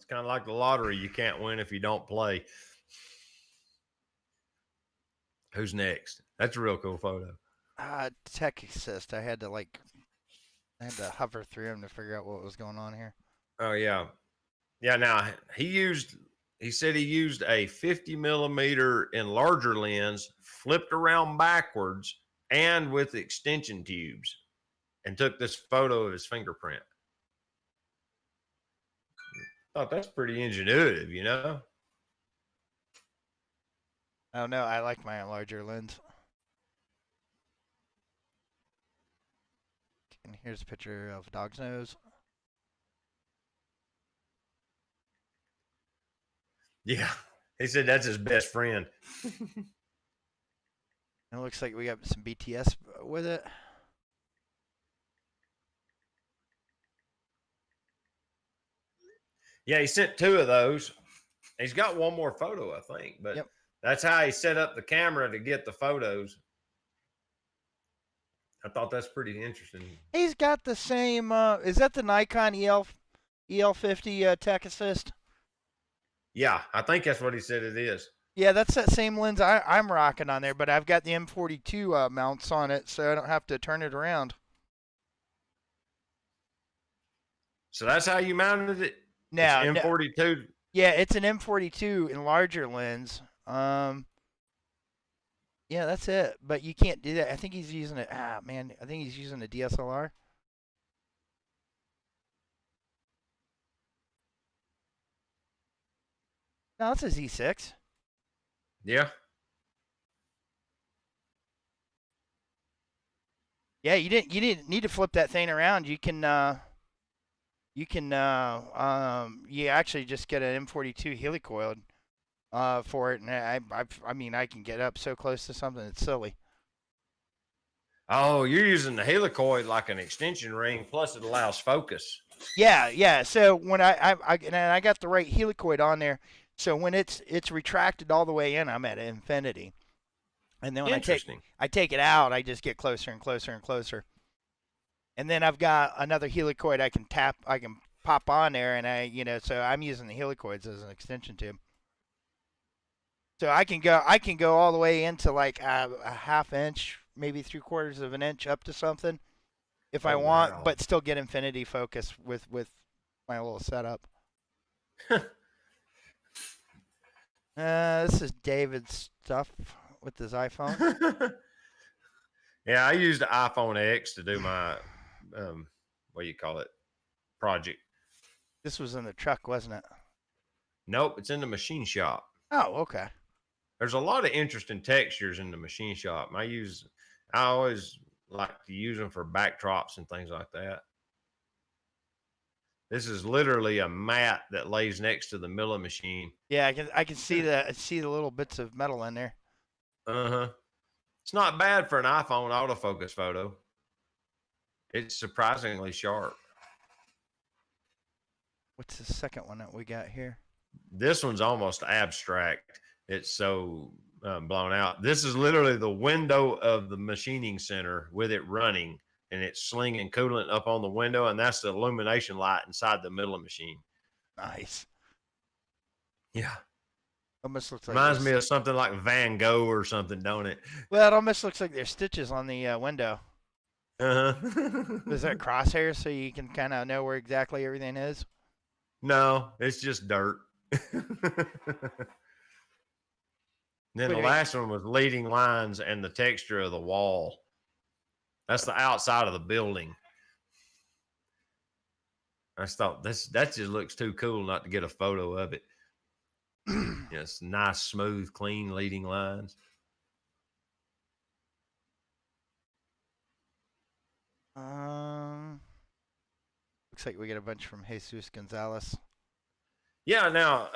kind of like the lottery. You can't win if you don't play. Who's next? That's a real cool photo. Tech Assist. I had to hover through him to figure out what was going on here. Oh yeah. Yeah, now he said he used a 50 millimeter enlarger lens, flipped around backwards, and with extension tubes, and took this photo of his fingerprint. Thought that's pretty ingenuitive, you know? Oh no, I like my enlarger lens. And here's a picture of a dog's nose. Yeah. He said that's his best friend. It looks like we got some BTS with it. Yeah, he sent 2 of those. He's got one more photo, I think, but yep. That's how he set up the camera to get the photos. I thought that's pretty interesting. He's got the same. Is that the Nikon EL50 Tech Assist? Yeah, I think that's what he said it is. Yeah, that's that same lens I'm rocking on there, but I've got the M42 mounts on it, so I don't have to turn it around. So that's how you mounted it? Now, it's M42. Yeah, it's an M42 enlarger lens. Yeah, that's it. But you can't do that. I think he's using it. I think he's using a DSLR. No, it's a Z6. Yeah. Yeah, you didn't need to flip that thing around. You actually just get an M42 helicoiled for it, and I can get up so close to something it's silly. Oh, you're using the helicoid like an extension ring, plus it allows focus. Yeah. So when I got the right helicoid on there, so when it's retracted all the way in, I'm at infinity. And then when I take it out, I just get closer and closer and closer. And then I've got another helicoid I can pop on there, and so I'm using the helicoids as an extension tube. So I can go all the way into like a half inch, maybe 3/4 of an inch up to something, if I want, wow. But still get infinity focus with my little setup. This is David's stuff with his iPhone. Yeah, I used the iPhone X to do my what do you call it, project. This was in the truck, wasn't it? Nope, it's in the machine shop. Oh, okay. There's a lot of interesting textures in the machine shop. I always like to use them for backdrops and things like that. This is literally a mat that lays next to the milling machine. Yeah, I can see the little bits of metal in there. Uh-huh. It's not bad for an iPhone autofocus photo. It's surprisingly sharp. What's the second one that we got here? This one's almost abstract. It's so blown out. This is literally the window of the machining center with it running, and it's slinging coolant up on the window, and that's the illumination light inside the milling machine. Nice. Yeah. Almost looks like Reminds me of something like Van Gogh or something, don't it? Well, it almost looks like there's stitches on the window. Uh-huh. Is that crosshairs so you can kind of know where exactly everything is? No, it's just dirt. Then the last one was leading lines and the texture of the wall. That's the outside of the building. I just thought that just looks too cool not to get a photo of it. It's nice, smooth, clean leading lines. Looks like we get a bunch from Jesus Gonzalez. Yeah, now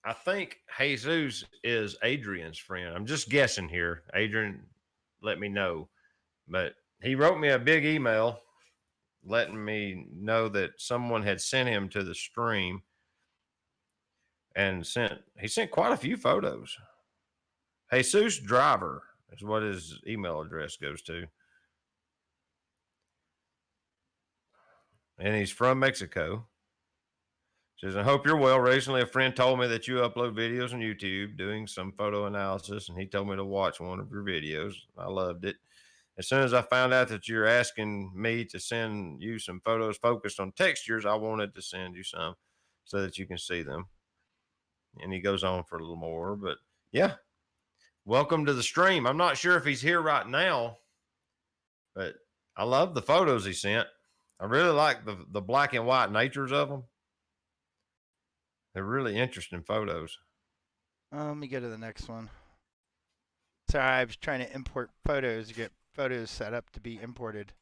I think Jesus is Adrian's friend. I'm just guessing here. Adrian, let me know. But he wrote me a big email letting me know that someone had sent him to the stream and he sent quite a few photos. Jesus Driver is what his email address goes to. And he's from Mexico. Says, I hope you're well. Recently, a friend told me that you upload videos on YouTube doing some photo analysis, and he told me to watch one of your videos. I loved it. As soon as I found out that you're asking me to send you some photos focused on textures, I wanted to send you some so that you can see them. And he goes on for a little more, but yeah, welcome to the stream. I'm not sure if he's here right now, but I love the photos he sent. I really like the black and white natures of them. They're really interesting photos. Let me go to the next one. Sorry, I was trying to import photos to get photos set up to be imported.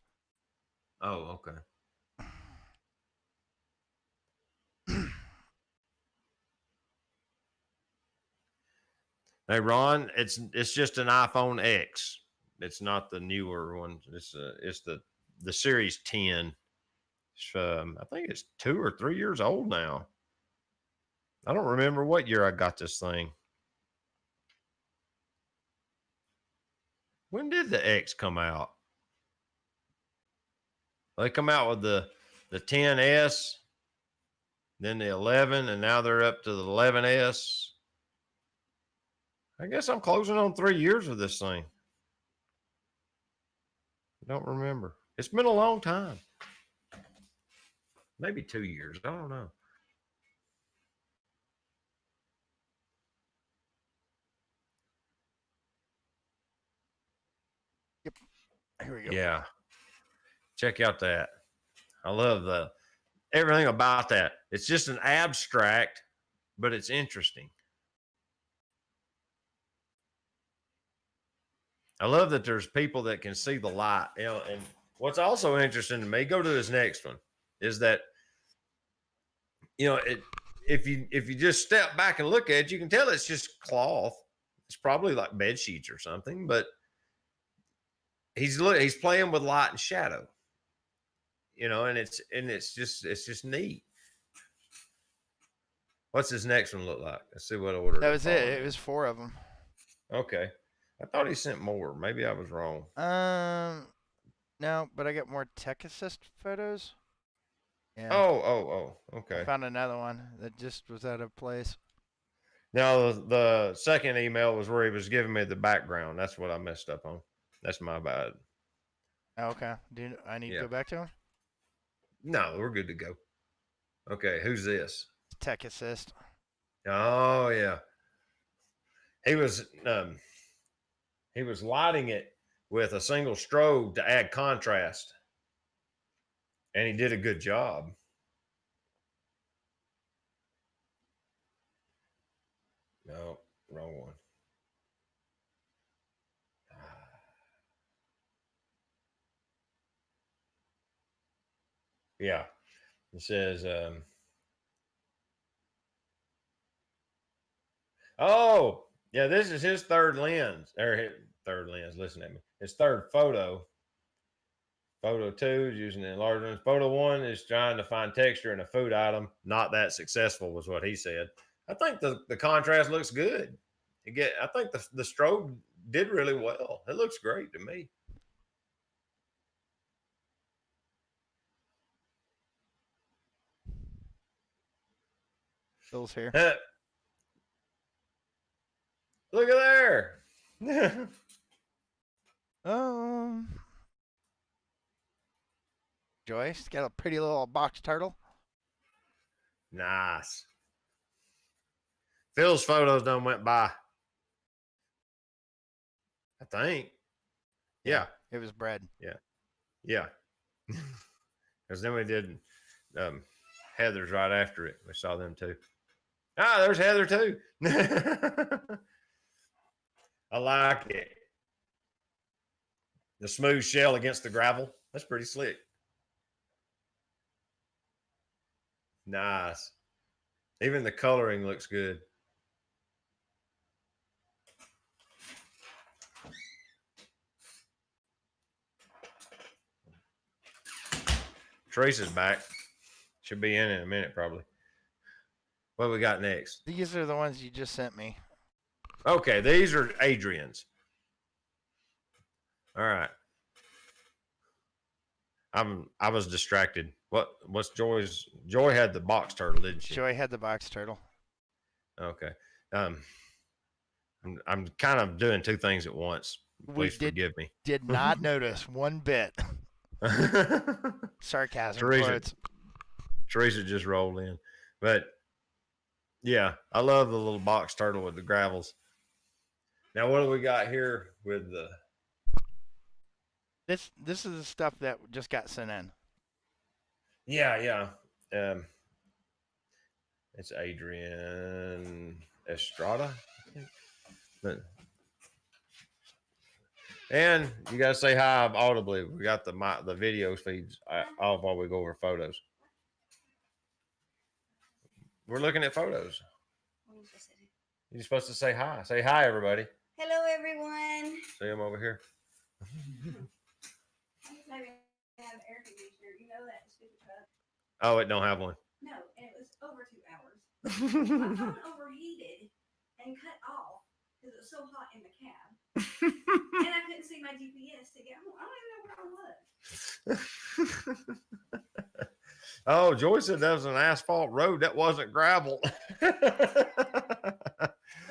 Oh, okay. Hey, Ron, it's just an iPhone X. It's not the newer one. It's the Series 10. I think it's 2 or 3 years old now. I don't remember what year I got this thing. When did the X come out? They come out with the 10S, then the 11, and now they're up to the 11S. I guess I'm closing on 3 years with this thing. I don't remember. It's been a long time. Maybe 2 years. I don't know. Yep. Here we go. Yeah. Check out that. I love everything about that. It's just an abstract, but it's interesting. I love that there's people that can see the light. And what's also interesting to me, go to this next one, is that if you just step back and look at it, you can tell it's just cloth. It's probably like bed sheets or something, but he's playing with light and shadow. And it's just neat. What's his next one look like? Let's see what order. That was it. It was 4 of them. Okay. I thought he sent more. Maybe I was wrong. No, but I got more tech assist photos. Yeah. Oh. Okay. I found another one that just was out of place. Now the second email was where he was giving me the background. That's what I messed up on. That's my bad. Okay. Do I need to go back to him? No, we're good to go. Okay, who's this? Tech assist. Oh yeah. He was lighting it with a single strobe to add contrast, and he did a good job. No, wrong one. Yeah, it says, oh, yeah, this is his third lens. Or his third lens, listen at me. His third photo. Photo 2 is using the enlarged lens. Photo 1 is trying to find texture in a food item. Not that successful, was what he said. I think the contrast looks good. I think the strobe did really well. It looks great to me. Phil's here. Look at there. Joyce got a pretty little box turtle. Nice. Phil's photos done went by. I think. Yeah. It was bread. Yeah. Because then we did Heather's right after it. We saw them too. Ah, there's Heather too. I like it. The smooth shell against the gravel. That's pretty slick. Nice. Even the coloring looks good. Teresa's back. Should be in a minute, probably. What we got next? These are the ones you just sent me. Okay, these are Adrian's. All right. I was distracted. What's Joy's? Joy had the box turtle, didn't she? Joy had the box turtle. Okay. I'm kind of doing two things at once. Please forgive me. Did not notice one bit. Sarcasm. Teresa just rolled in. But yeah, I love the little box turtle with the gravels. Now what do we got here with the This is the stuff that just got sent in. Yeah. It's Adrian Estrada, I think. But, and you gotta say hi audibly. We got the video feeds off while we go over photos. We're looking at photos. You're supposed to say hi. Say hi, everybody. Hello, everyone. See them over here. Have air conditioner. You know that stupid truck? Oh, it don't have one. No, and it was over 2 hours. My phone overheated and cut off because it was so hot in the cab. And I couldn't see my GPS to get home. I don't even know where I was. Oh, Joy said that was an asphalt road. That wasn't gravel.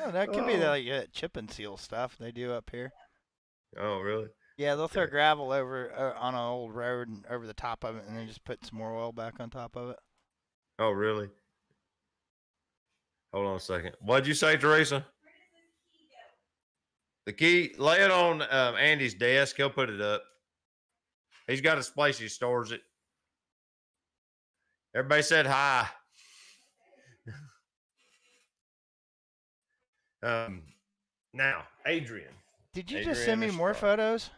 Oh, that could be like chip and seal stuff they do up here. Oh, really? Yeah, they'll throw gravel over on an old road and over the top of it, and then just put some more oil back on top of it. Oh, really? Hold on a second. What'd you say, Teresa? Where does this key go? The key, lay it on Andy's desk. He'll put it up. He's got his place. He stores it. Everybody said hi. Now, Adrian. Did you just send me more photos?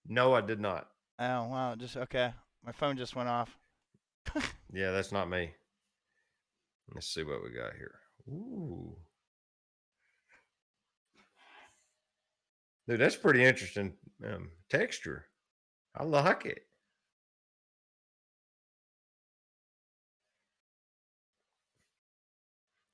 No, I did not. Oh, wow. Okay. My phone just went off. Yeah, that's not me. Let's see what we got here. Ooh. Dude, that's pretty interesting texture. I like it.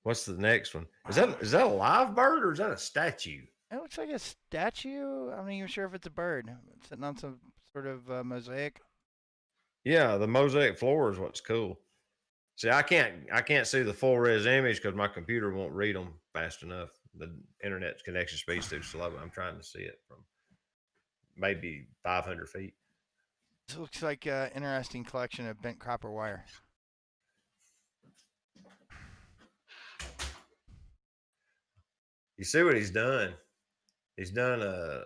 What's the next one? Is that a live bird or is that a statue? It looks like a statue. I'm not even sure if it's a bird. It's sitting on some sort of mosaic. Yeah, the mosaic floor is what's cool. See, I can't see the full res image because my computer won't read them fast enough. The internet connection speed's too slow. I'm trying to see it from maybe 500 feet. This looks like an interesting collection of bent copper wire. You see what he's done? He's done a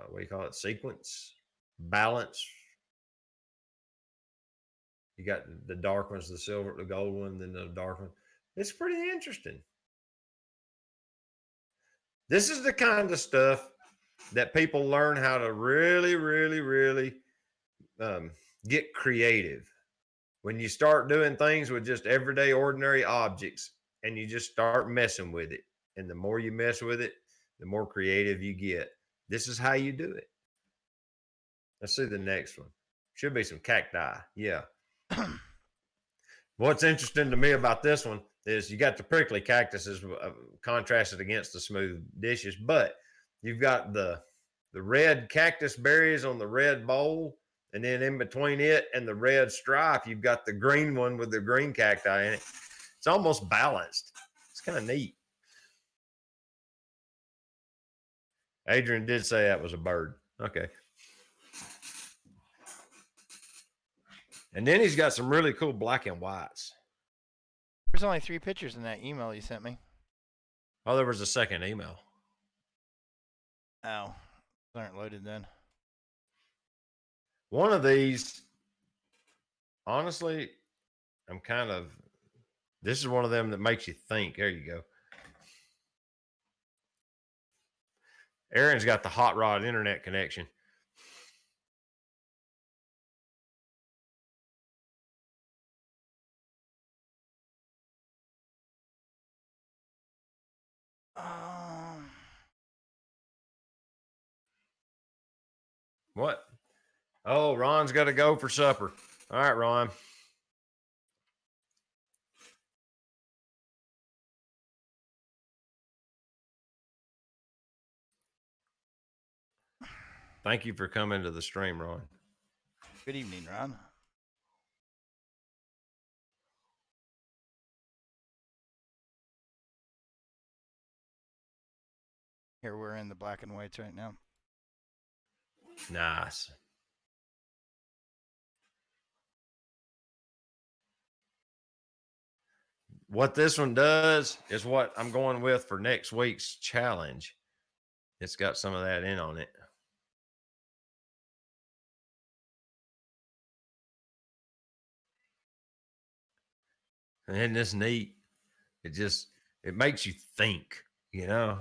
what do you call it? Sequence, balance. You got the dark ones, the silver, the gold one, then the dark one. It's pretty interesting. This is the kind of stuff that people learn how to really, really, really get creative. When you start doing things with just everyday, ordinary objects and you just start messing with it. And the more you mess with it, the more creative you get. This is how you do it. Let's see the next one. Should be some cacti. Yeah. What's interesting to me about this one is you got the prickly cactuses contrasted against the smooth dishes, but you've got the red cactus berries on the red bowl, and then in between it and the red stripe, you've got the green one with the green cacti in it. It's almost balanced. It's kind of neat. Adrian did say that was a bird. Okay. And then he's got some really cool black and whites. There's only 3 pictures in that email you sent me. Oh, there was a second email. Oh, they aren't loaded then. One of these, honestly, this is one of them that makes you think. There you go. Aaron's got the hot rod internet connection. What? Oh, Ron's got to go for supper. All right, Ron. Thank you for coming to the stream, Ron. Good evening, Ron. Here we're in the black and whites right now. Nice. What this one does is what I'm going with for next week's challenge. It's got some of that in on it. And isn't this neat? It makes you think, you know?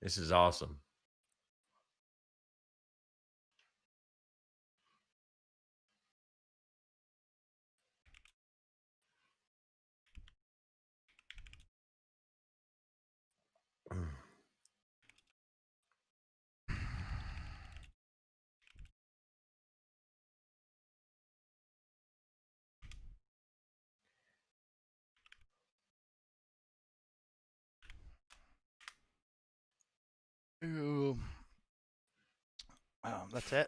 This is awesome. Ooh. That's it.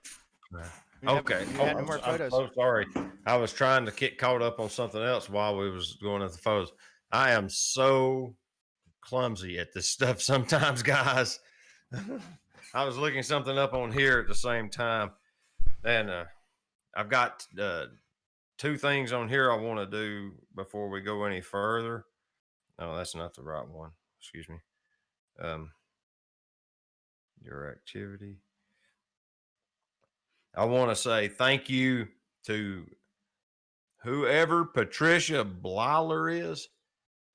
Okay. You had no more photos. I'm so sorry. I was trying to get caught up on something else while we was going at the photos. I am so clumsy at this stuff sometimes, guys. I was looking something up on here at the same time, and I've got 2 things on here I want to do before we go any further. No, that's not the right one. Excuse me. Your activity. I want to say thank you to whoever Patricia Blyler is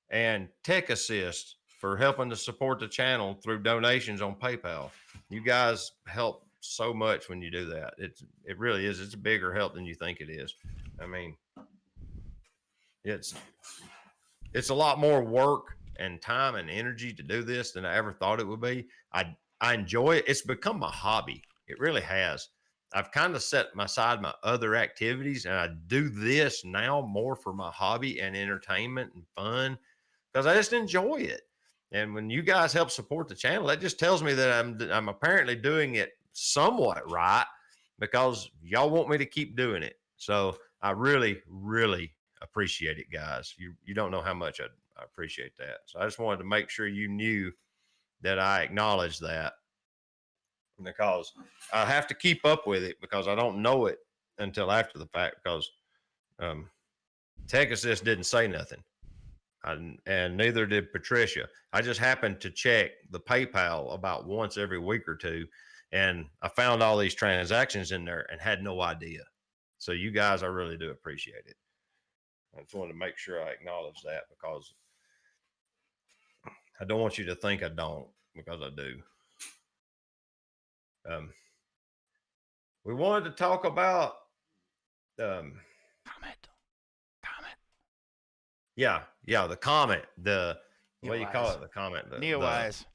and Tech Assist for helping to support the channel through donations on PayPal. You guys help so much when you do that. It really is. It's a bigger help than you think it is. I mean, it's a lot more work and time and energy to do this than I ever thought it would be. I enjoy it. It's become my hobby. It really has. I've kind of set aside my other activities, and I do this now more for my hobby and entertainment and fun because I just enjoy it. And when you guys help support the channel, that just tells me that I'm apparently doing it somewhat right because y'all want me to keep doing it. So I really, really appreciate it, guys. You don't know how much I appreciate that. So I just wanted to make sure you knew that I acknowledge that. because I have to keep up with it because I don't know it until after the fact because Tech Assist didn't say nothing. And neither did Patricia. I just happened to check the PayPal about once every week or two, and I found all these transactions in there and had no idea. So you guys, I really do appreciate it. I just wanted to make sure I acknowledge that because I don't want you to think I don't, because I do. We wanted to talk about Comet. Yeah, the comet. The what do you call Neowise. it? The comet. Neowise.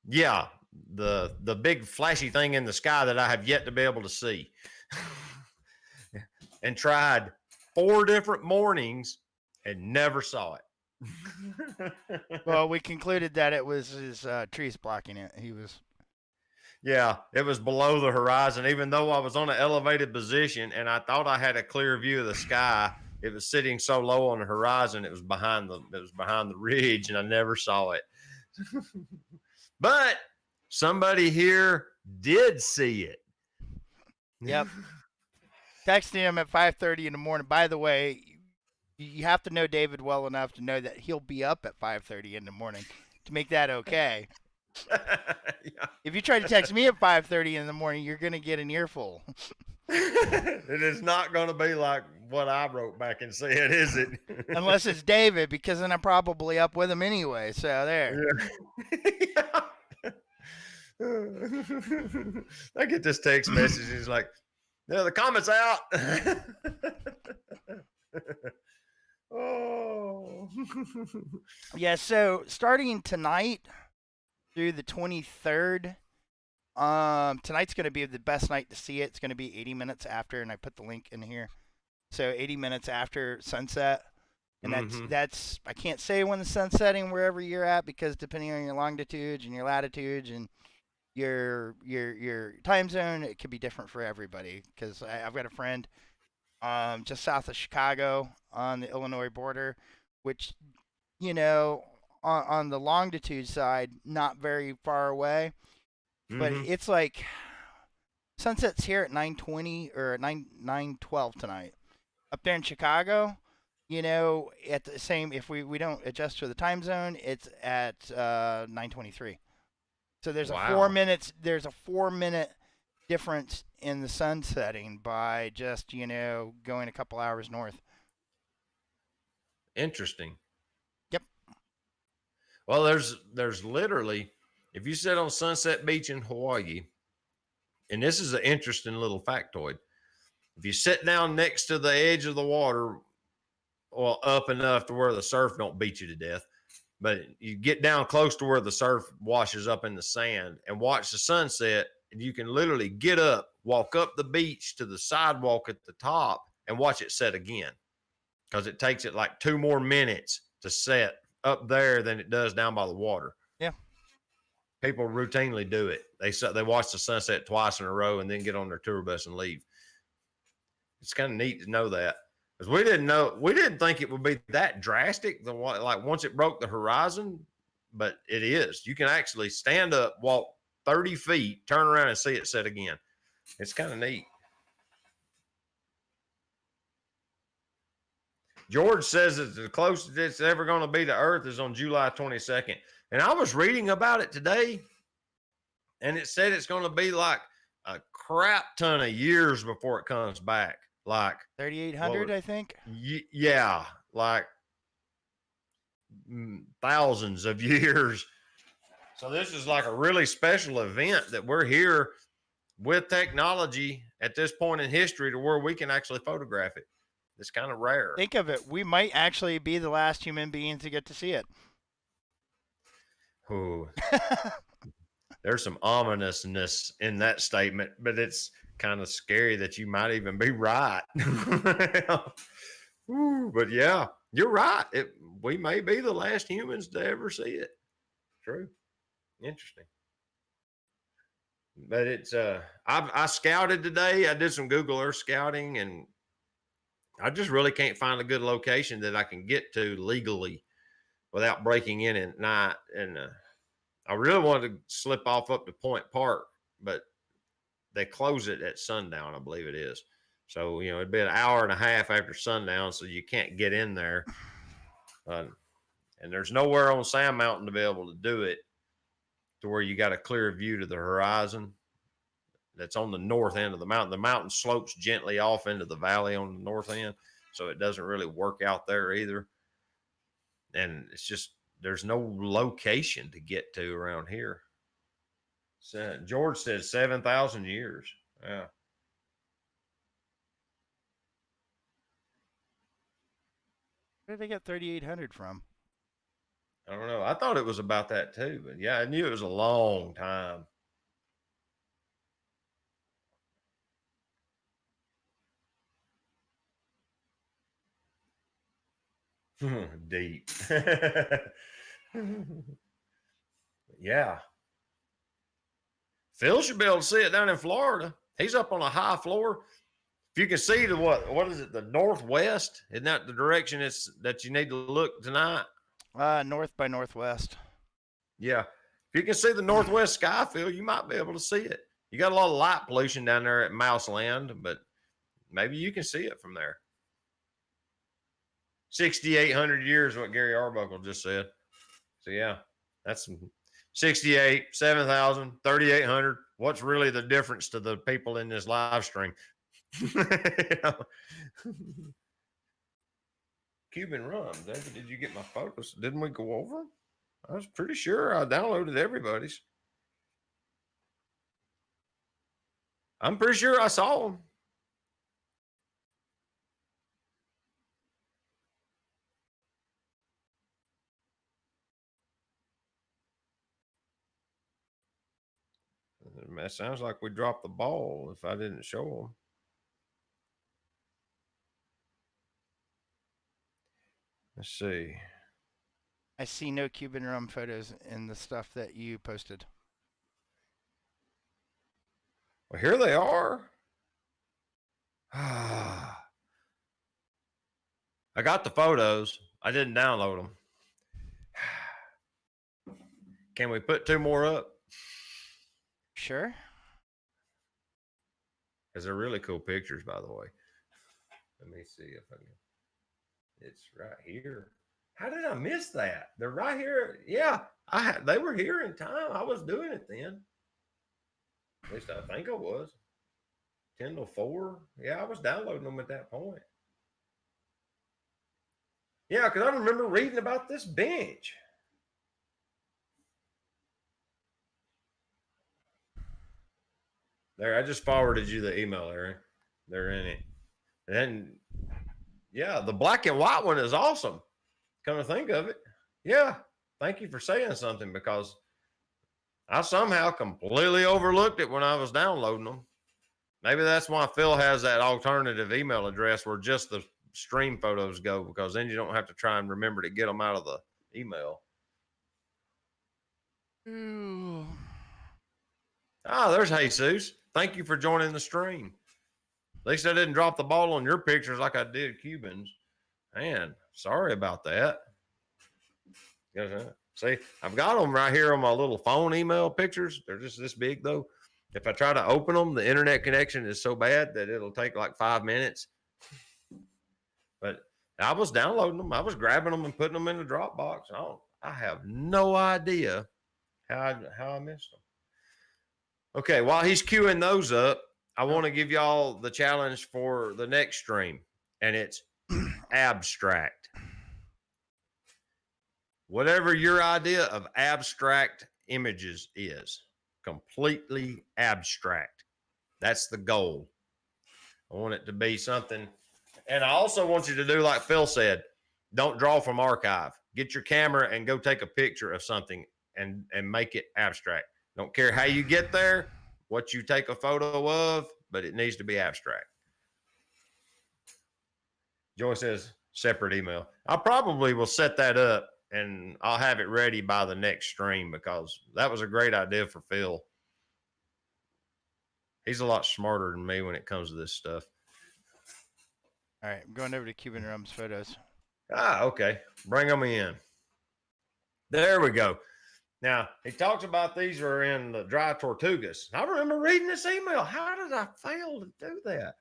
Yeah, the big flashy thing in the sky that I have yet to be able to see. And tried 4 different mornings and never saw it. Well, we concluded that it was his trees blocking it. He was. Yeah, it was below the horizon. Even though I was on an elevated position and I thought I had a clear view of the sky, it was sitting so low on the horizon. It was behind the ridge, and I never saw it. But somebody here did see it. Yep. Texting him at 5:30 in the morning. By the way, you have to know David well enough to know that he'll be up at 5:30 in the morning to make that okay. Yeah. If you try to text me at 5:30 in the morning, you're gonna get an earful. It is not going to be like what I wrote back and said, is it? Unless it's David, because then I'm probably up with him anyway. So there. Yeah. I get this text message. He's like, "Yeah, the comment's out." Oh. Yeah. So starting tonight through the 23rd. Tonight's going to be the best night to see it. It's going to be 80 minutes after, and I put the link in here. So 80 minutes after sunset, and that's I can't say when the sun's setting wherever you're at because depending on your longitudes and your latitudes and your time zone, it could be different for everybody. Because I've got a friend just south of Chicago on the Illinois border, which on the longitude side, not very far away. But it's like sunset's here at 9:20 or 9:12 tonight. Up there in Chicago, at the same if we don't adjust to the time zone, it's at 9:23. So there's a 4 minutes. There's a 4-minute difference in the sun setting by just going a couple hours north. Interesting. Yep. Well, there's literally. If you sit on Sunset Beach in Hawaii, and this is an interesting little factoid, if you sit down next to the edge of the water, well, up enough to where the surf don't beat you to death, but you get down close to where the surf washes up in the sand and watch the sunset, and you can literally get up, walk up the beach to the sidewalk at the top, and watch it set again, because it takes it like 2 more minutes to set up there than it does down by the water. Yeah. People routinely do it. They watch the sunset twice in a row and then get on their tour bus and leave. It's kind of neat to know that, because we didn't think it would be that drastic. Like once it broke the horizon, but it is. You can actually stand up, walk 30 feet, turn around, and see it set again. It's kind of neat. George says that the closest it's ever going to be to Earth is on July 22nd. And I was reading about it today, and it said it's going to be like a crap ton of years before it comes back. Like 3,800, I think. Yeah, like thousands of years. So this is like a really special event that we're here with technology at this point in history to where we can actually photograph it. It's kind of rare. Think of it. We might actually be the last human beings to get to see it. Ooh. There's some ominousness in that statement, but it's kind of scary that you might even be right. Ooh, but yeah, you're right. We may be the last humans to ever see it. True. Interesting. But it's I scouted today. I did some Google Earth scouting, and I just really can't find a good location that I can get to legally without breaking in at night. And I really wanted to slip off up to Point Park, but they close it at sundown, I believe it is. So, it'd be an hour and a half after sundown, so you can't get in there. And there's nowhere on Sand Mountain to be able to do it to where you got a clear view to the horizon. That's on the north end of the mountain. The mountain slopes gently off into the valley on the north end, so it doesn't really work out there either. And it's just, there's no location to get to around here. So George says 7,000 years. Yeah. Where did they get 3,800 from? I don't know. I thought it was about that too, but yeah, I knew it was a long time. Deep. Yeah. Phil should be able to see it down in Florida. He's up on a high floor. If you can see the what is it, the northwest? Isn't that the direction that you need to look tonight? North by northwest. Yeah. If you can see the northwest sky, Phil, you might be able to see it. You got a lot of light pollution down there at Mouse Land, but maybe you can see it from there. 6,800 years, what Gary Arbuckle just said. So yeah, that's 68, 7,000, 3,800. What's really the difference to the people in this live stream? Cuban rum. David, did you get my photos? Didn't we go over them? I was pretty sure I downloaded everybody's. I'm pretty sure I saw them. That sounds like we dropped the ball if I didn't show them. Let's see. I see no Cuban rum photos in the stuff that you posted. Well, here they are. I got the photos. I didn't download them. Can we put 2 more up? Sure. Because they're really cool pictures, by the way. Let me see if I can. It's right here. How did I miss that? They're right here. Yeah, they were here in time. I was doing it then. At least I think I was. 10 to 4. Yeah, I was downloading them at that point. Yeah, because I remember reading about this bench. There, I just forwarded you the email, Aaron. They're in it. And then, yeah, the black and white one is awesome. Come to think of it. Yeah, thank you for saying something, because I somehow completely overlooked it when I was downloading them. Maybe that's why Phil has that alternative email address where just the stream photos go, because then you don't have to try and remember to get them out of the email. Ooh. Ah, there's Jesus. Thank you for joining the stream. At least I didn't drop the ball on your pictures like I did Cubans. Man, sorry about that. See, I've got them right here on my little phone email pictures. They're just this big, though. If I try to open them, the internet connection is so bad that it'll take like 5 minutes. But I was downloading them. I was grabbing them and putting them in the Dropbox. I have no idea how I missed them. Okay, while he's queuing those up, I want to give y'all the challenge for the next stream, and it's abstract. Whatever your idea of abstract images is, completely abstract. That's the goal. I want it to be something. And I also want you to do like Phil said, don't draw from archive. Get your camera and go take a picture of something and make it abstract. Don't care how you get there, what you take a photo of, but it needs to be abstract. Joy says separate email. I probably will set that up and I'll have it ready by the next stream, because that was a great idea for Phil. He's a lot smarter than me when it comes to this stuff. All right, I'm going over to Cuban rum's photos. Ah, okay. Bring them in. There we go. Now, he talks about these are in the dry Tortugas. I remember reading this email. How did I fail to do that?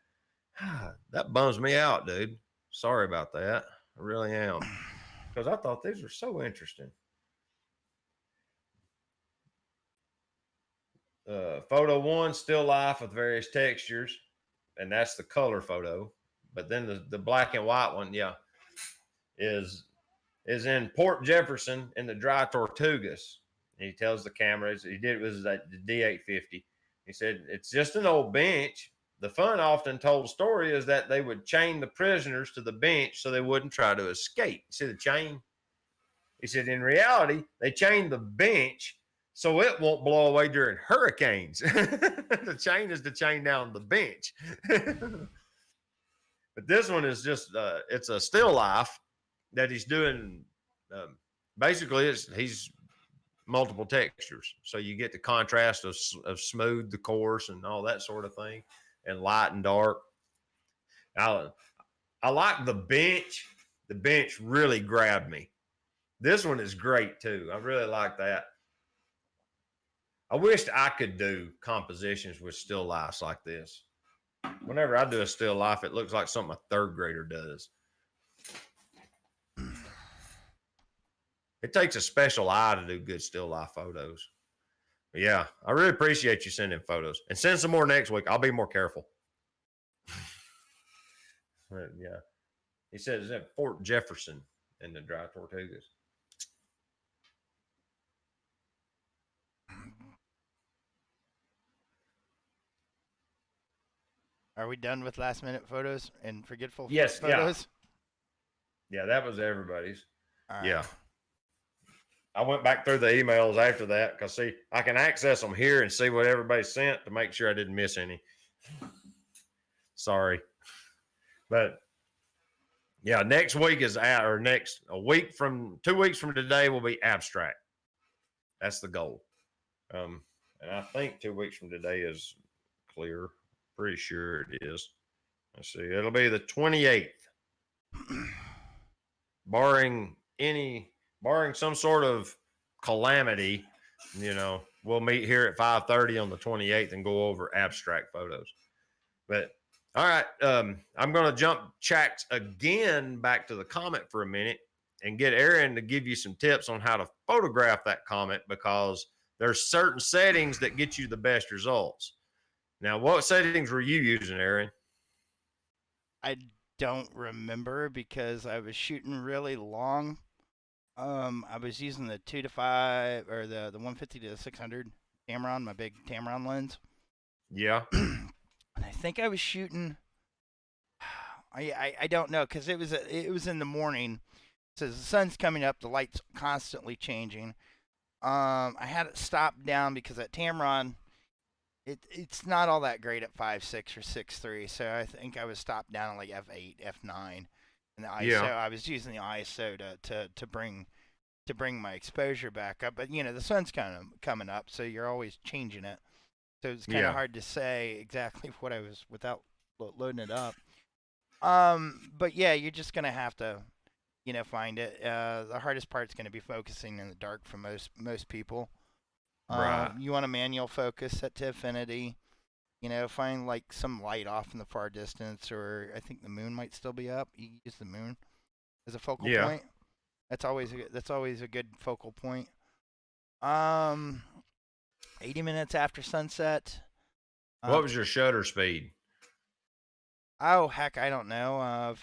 That bums me out, dude. Sorry about that. I really am. Because I thought these were so interesting. Photo 1, still life with various textures. And that's the color photo. But then the black and white one, yeah, is in Port Jefferson in the dry Tortugas. And he tells the cameras he did it was the D850. He said it's just an old bench. The fun often told story is that they would chain the prisoners to the bench so they wouldn't try to escape. See the chain? He said in reality they chained the bench so it won't blow away during hurricanes. The chain is to chain down the bench. But this one is just it's a still life that he's doing. Basically, he's multiple textures, so you get the contrast of smooth, the coarse, and all that sort of thing, and light and dark. I like the bench. The bench really grabbed me. This one is great too. I really like that. I wished I could do compositions with still lifes like this. Whenever I do a still life, it looks like something a third grader does. It takes a special eye to do good still life photos. But yeah, I really appreciate you sending photos. And send some more next week. I'll be more careful. Yeah. He said it's at Fort Jefferson in the dry Tortugas. Are we done with last minute photos and forgetful Yes, photos? Yeah, that was everybody's. Right. Yeah. I went back through the emails after that because, see, I can access them here and see what everybody sent to make sure I didn't miss any. Sorry. But, yeah, next week is out, or a week from 2 weeks from today will be abstract. That's the goal. And I think 2 weeks from today is clear. Pretty sure it is. Let's see. It'll be the 28th. Barring some sort of calamity, we'll meet here at 5:30 on the 28th and go over abstract photos. But all right, I'm going to jump chats again back to the comet for a minute and get Aaron to give you some tips on how to photograph that comet, because there's certain settings that get you the best results. Now, what settings were you using, Aaron? I don't remember because I was shooting really long. I was using the 2-5 or the 150 to 600 Tamron, my big Tamron lens. Yeah. And I think I was shooting. I don't know because it was in the morning, so the sun's coming up, the light's constantly changing. I had it stopped down because that Tamron, it's not all that great at 5.6 or 6.3, so I think I was stopped down at like f8, f9, and the ISO. Yeah. I was using the ISO to bring my exposure back up, but the sun's kind of coming up, so you're always changing it. So it's kind of hard to say exactly what I was without loading it up. But yeah, you're just gonna have to, find it. The hardest part's gonna be focusing in the dark for most people. Right. You want a manual focus set to infinity. Find like some light off in the far distance, or I think the moon might still be up. You use the moon as a focal point. That's always a good focal point. 80 minutes after sunset. What was your shutter speed? Oh heck, I don't know. I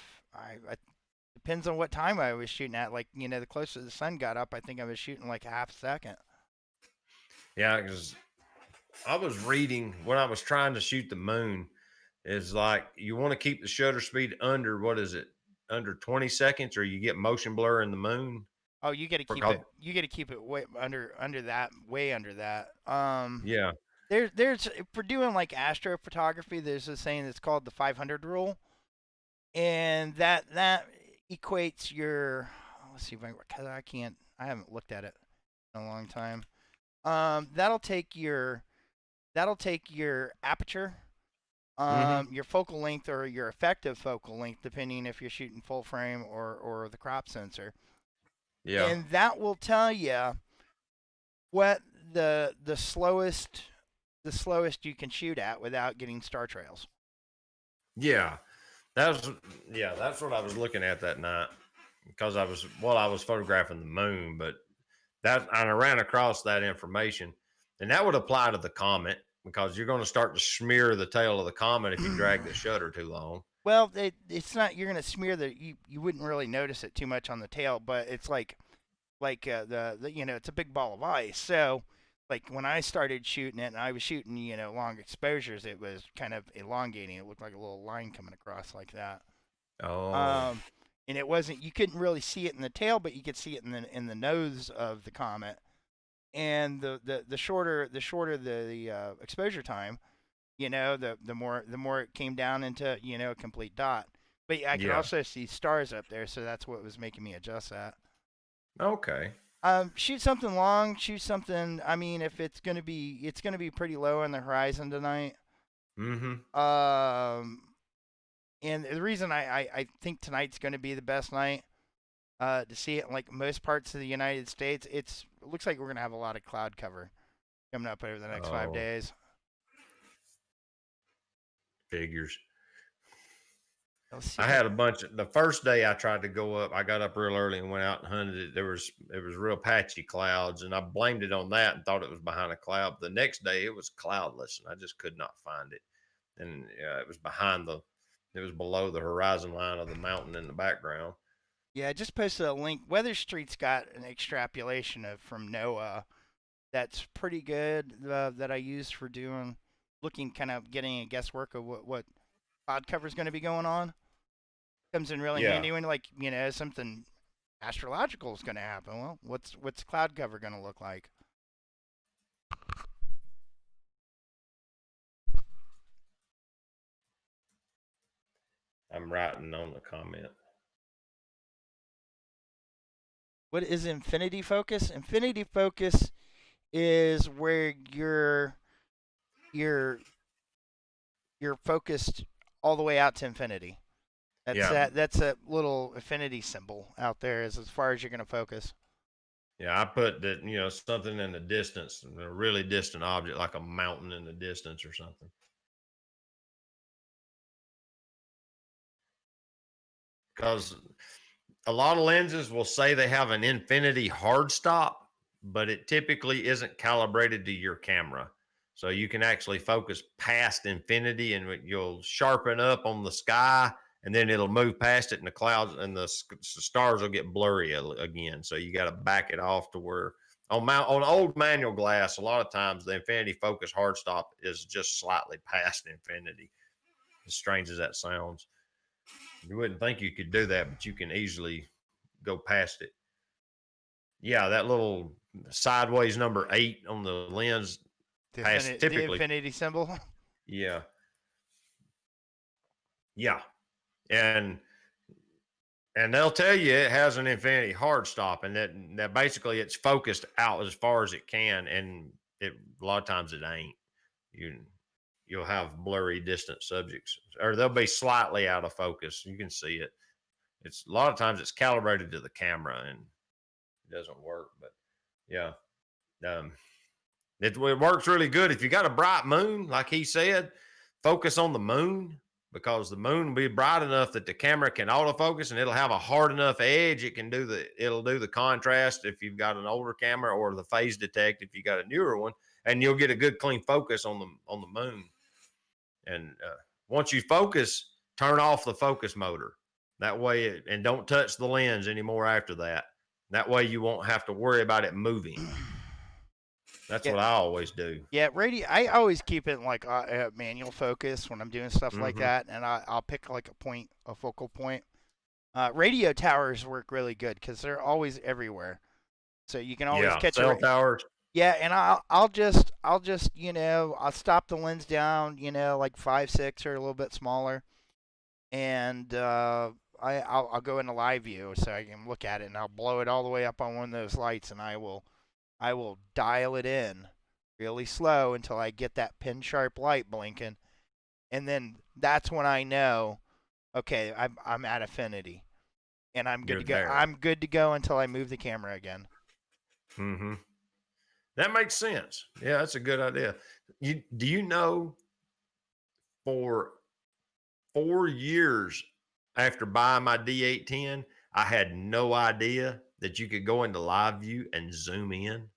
depends on what time I was shooting at. Like the closer the sun got up, I think I was shooting like a half a second. Yeah, because I was reading when I was trying to shoot the moon, is like you want to keep the shutter speed under, what is it, under 20 seconds, or you get motion blur in the moon. Oh, you got to keep it. You got to keep it way under that. Yeah. There's for doing like astrophotography, there's a saying that's called the 500 rule, and that equates your. Let's see if I haven't looked at it in a long time. That'll take your aperture, your focal length, or your effective focal length, depending if you're shooting full frame or the crop sensor. Yeah. And that will tell you what the slowest you can shoot at without getting star trails. Yeah, that's what I was looking at that night because I was photographing the moon, but that I ran across that information, and that would apply to the comet because you're going to start to smear the tail of the comet if you drag the shutter too long. Well, it's not. You're gonna smear you wouldn't really notice it too much on the tail, but it's like the it's a big ball of ice. So like when I started shooting it, and I was shooting long exposures, it was kind of elongating. It looked like a little line coming across like that. Oh, And it wasn't. You couldn't really see it in the tail, but you could see it in the nose of the comet. And the shorter the exposure time, the more it came down into a complete dot. But I could yeah. also see stars up there, so that's what was making me adjust that. Okay. Shoot something long. Shoot something. I mean, if it's gonna be pretty low on the horizon tonight. Mm-hmm. And the reason I think tonight's gonna be the best night to see it in like most parts of the United States, it looks like we're gonna have a lot of cloud cover coming up over the next 5 days. Figures. I had a bunch the first day I tried to go up, I got up real early and went out and hunted it. It was real patchy clouds, and I blamed it on that and thought it was behind a cloud. The next day it was cloudless, and I just could not find it. And it was below the horizon line of the mountain in the background. Yeah, I just posted a link. Weather Street's got an extrapolation from NOAA that's pretty good that I use for looking, kind of getting a guesswork of what cloud cover is going to be going on. Comes in really handy when something astrological is going to happen. Well, what's cloud cover going to look like? I'm writing on the comment. What is infinity focus? Infinity focus is where you're focused all the way out to infinity. That's a little infinity symbol out there as far as you're going to focus. Yeah, I put that, something in the distance, a really distant object like a mountain in the distance or something. Because a lot of lenses will say they have an infinity hard stop, but it typically isn't calibrated to your camera. So you can actually focus past infinity and you'll sharpen up on the sky, and then it'll move past it and the clouds and the stars will get blurry again. So you got to back it off to where on old manual glass, a lot of times the infinity focus hard stop is just slightly past infinity. As strange as that sounds. You wouldn't think you could do that, but you can easily go past it. Yeah, that little sideways number 8 on the lens. The infinity symbol. Yeah. Yeah. And they'll tell you it has an infinity hard stop, and that basically it's focused out as far as it can, and a lot of times it ain't. You'll have blurry distant subjects, or they'll be slightly out of focus. You can see it. It's a lot of times it's calibrated to the camera and it doesn't work, but yeah. It works really good. If you got a bright moon, like he said, focus on the moon, because the moon will be bright enough that the camera can autofocus, and it'll have a hard enough edge. It'll do the contrast if you've got an older camera, or the phase detect if you got a newer one, and you'll get a good clean focus on the moon. And once you focus, turn off the focus motor. That way, and don't touch the lens anymore after that. That way you won't have to worry about it moving. That's what I always do. Yeah, I always keep it like manual focus when I'm doing stuff like that, and I'll pick like a focal point. Radio towers work really good because they're always everywhere, so you can always catch cell towers. Yeah, and I'll just I'll stop the lens down, like 5.6 or a little bit smaller, and I'll go into live view so I can look at it, and I'll blow it all the way up on one of those lights, and I will dial it in really slow until I get that pin sharp light blinking, and then that's when I know, okay, I'm at infinity, and I'm good to go. I'm good to go until I move the camera again. Mm-hmm. That makes sense. Yeah, that's a good idea. Do you know for 4 years after buying my D810, I had no idea that you could go into live view and zoom in.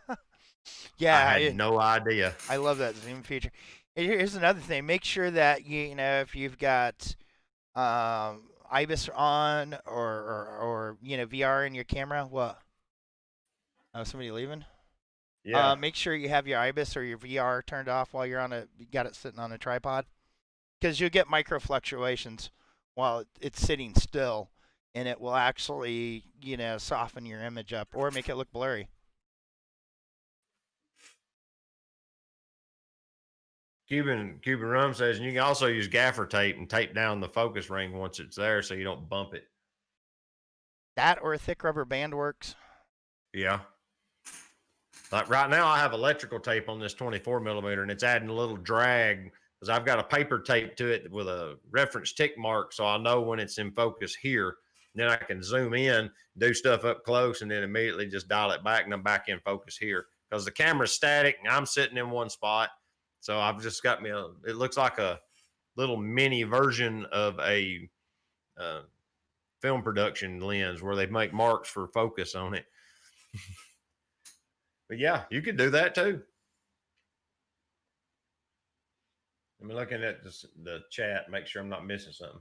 I Yeah, had no idea. I love that zoom feature. And here's another thing: make sure that you know if you've got IBIS on or VR in your camera. What? Oh, somebody leaving? Yeah. Make sure you have your IBIS or your VR turned off while you're you got it sitting on a tripod, because you'll get micro fluctuations while it's sitting still, and it will actually soften your image up or make it look blurry. Cuban Rum says, and you can also use gaffer tape and tape down the focus ring once it's there so you don't bump it. That or a thick rubber band works. Yeah. Like right now, I have electrical tape on this 24 millimeter, and it's adding a little drag because I've got a paper tape to it with a reference tick mark, so I know when it's in focus here. Then I can zoom in, do stuff up close, and then immediately just dial it back, and I'm back in focus here because the camera's static, and I'm sitting in one spot. So I've just got me it looks like a little mini version of a film production lens where they make marks for focus on it. But yeah, you could do that too. I'm looking at the chat, make sure I'm not missing something.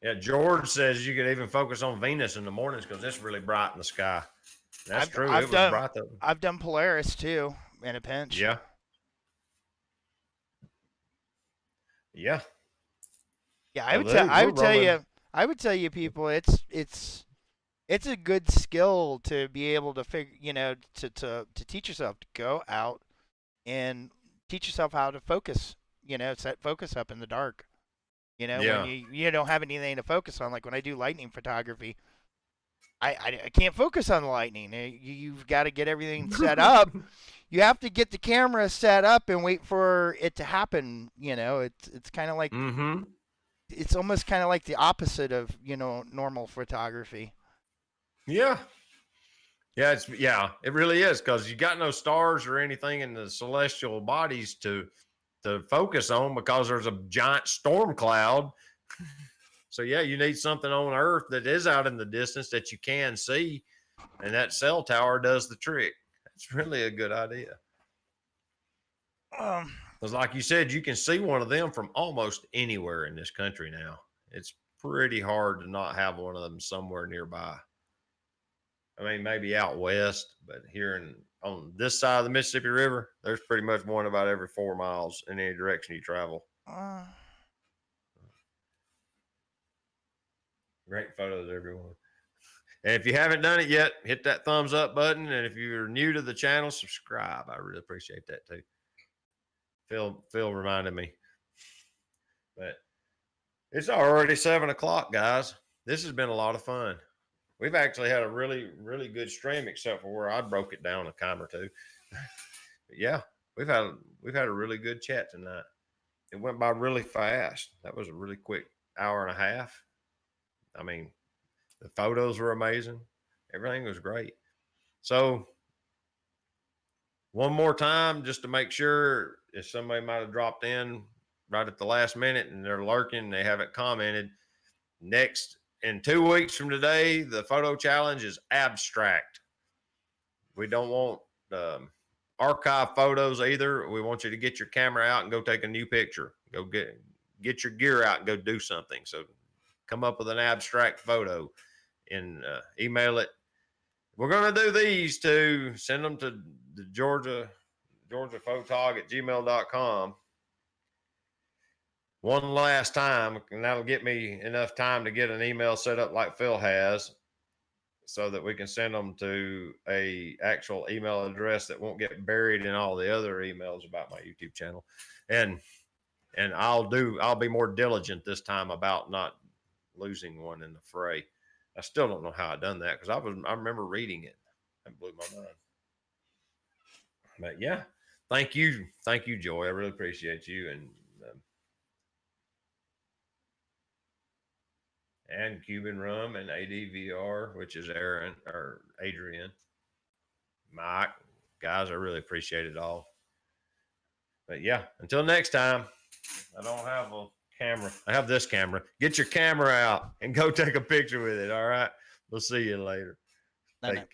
Yeah, George says you could even focus on Venus in the mornings because it's really bright in the sky. That's true. It was bright though. I've done Polaris too in a pinch. Yeah. Yeah. Yeah, I would tell you people it's a good skill to be able to figure, to teach yourself to go out and teach yourself how to focus, set focus up in the dark. Yeah. When you don't have anything to focus on, like when I do lightning photography, I can't focus on the lightning. You've got to get everything set up. You have to get the camera set up and wait for it to happen. It's kind of like it's almost kind of like the opposite of normal photography. Yeah. Yeah, it really is because you got no stars or anything in the celestial bodies to focus on because there's a giant storm cloud. So yeah, you need something on Earth that is out in the distance that you can see, and that cell tower does the trick. That's really a good idea. Because like you said, you can see one of them from almost anywhere in this country now. It's pretty hard to not have one of them somewhere nearby. I mean, maybe out west, but here on this side of the Mississippi River, there's pretty much one about every 4 miles in any direction you travel. Great photos, everyone. And if you haven't done it yet, hit that thumbs up button. And if you're new to the channel, subscribe. I really appreciate that too. Phil reminded me. But it's already 7 o'clock, guys. This has been a lot of fun. We've actually had a really, really good stream, except for where I broke it down a time or two. But yeah, we've had a really good chat tonight. It went by really fast. That was a really quick hour and a half. I mean, the photos were amazing. Everything was great. So one more time, just to make sure if somebody might have dropped in right at the last minute and they're lurking and they haven't commented, in 2 weeks from today, the photo challenge is abstract. We don't want archive photos either. We want you to get your camera out and go take a new picture. Go get your gear out and go do something. So come up with an abstract photo and email it. We're going to do these to send them to the georgiaphotog@gmail.com. one last time, and that'll get me enough time to get an email set up like Phil has so that we can send them to a actual email address that won't get buried in all the other emails about my YouTube channel. And I'll be more diligent this time about not losing one in the fray. I still don't know how I done that because I remember reading it. That blew my mind. But yeah, thank you, Joy. I really appreciate you. and Cuban Rum and ADVR, which is Aaron or Adrian, Mike. Guys, I really appreciate it all. But yeah, until next time, I don't have a camera. I have this camera. Get your camera out and go take a picture with it. All right. We'll see you later. No, Take no. care.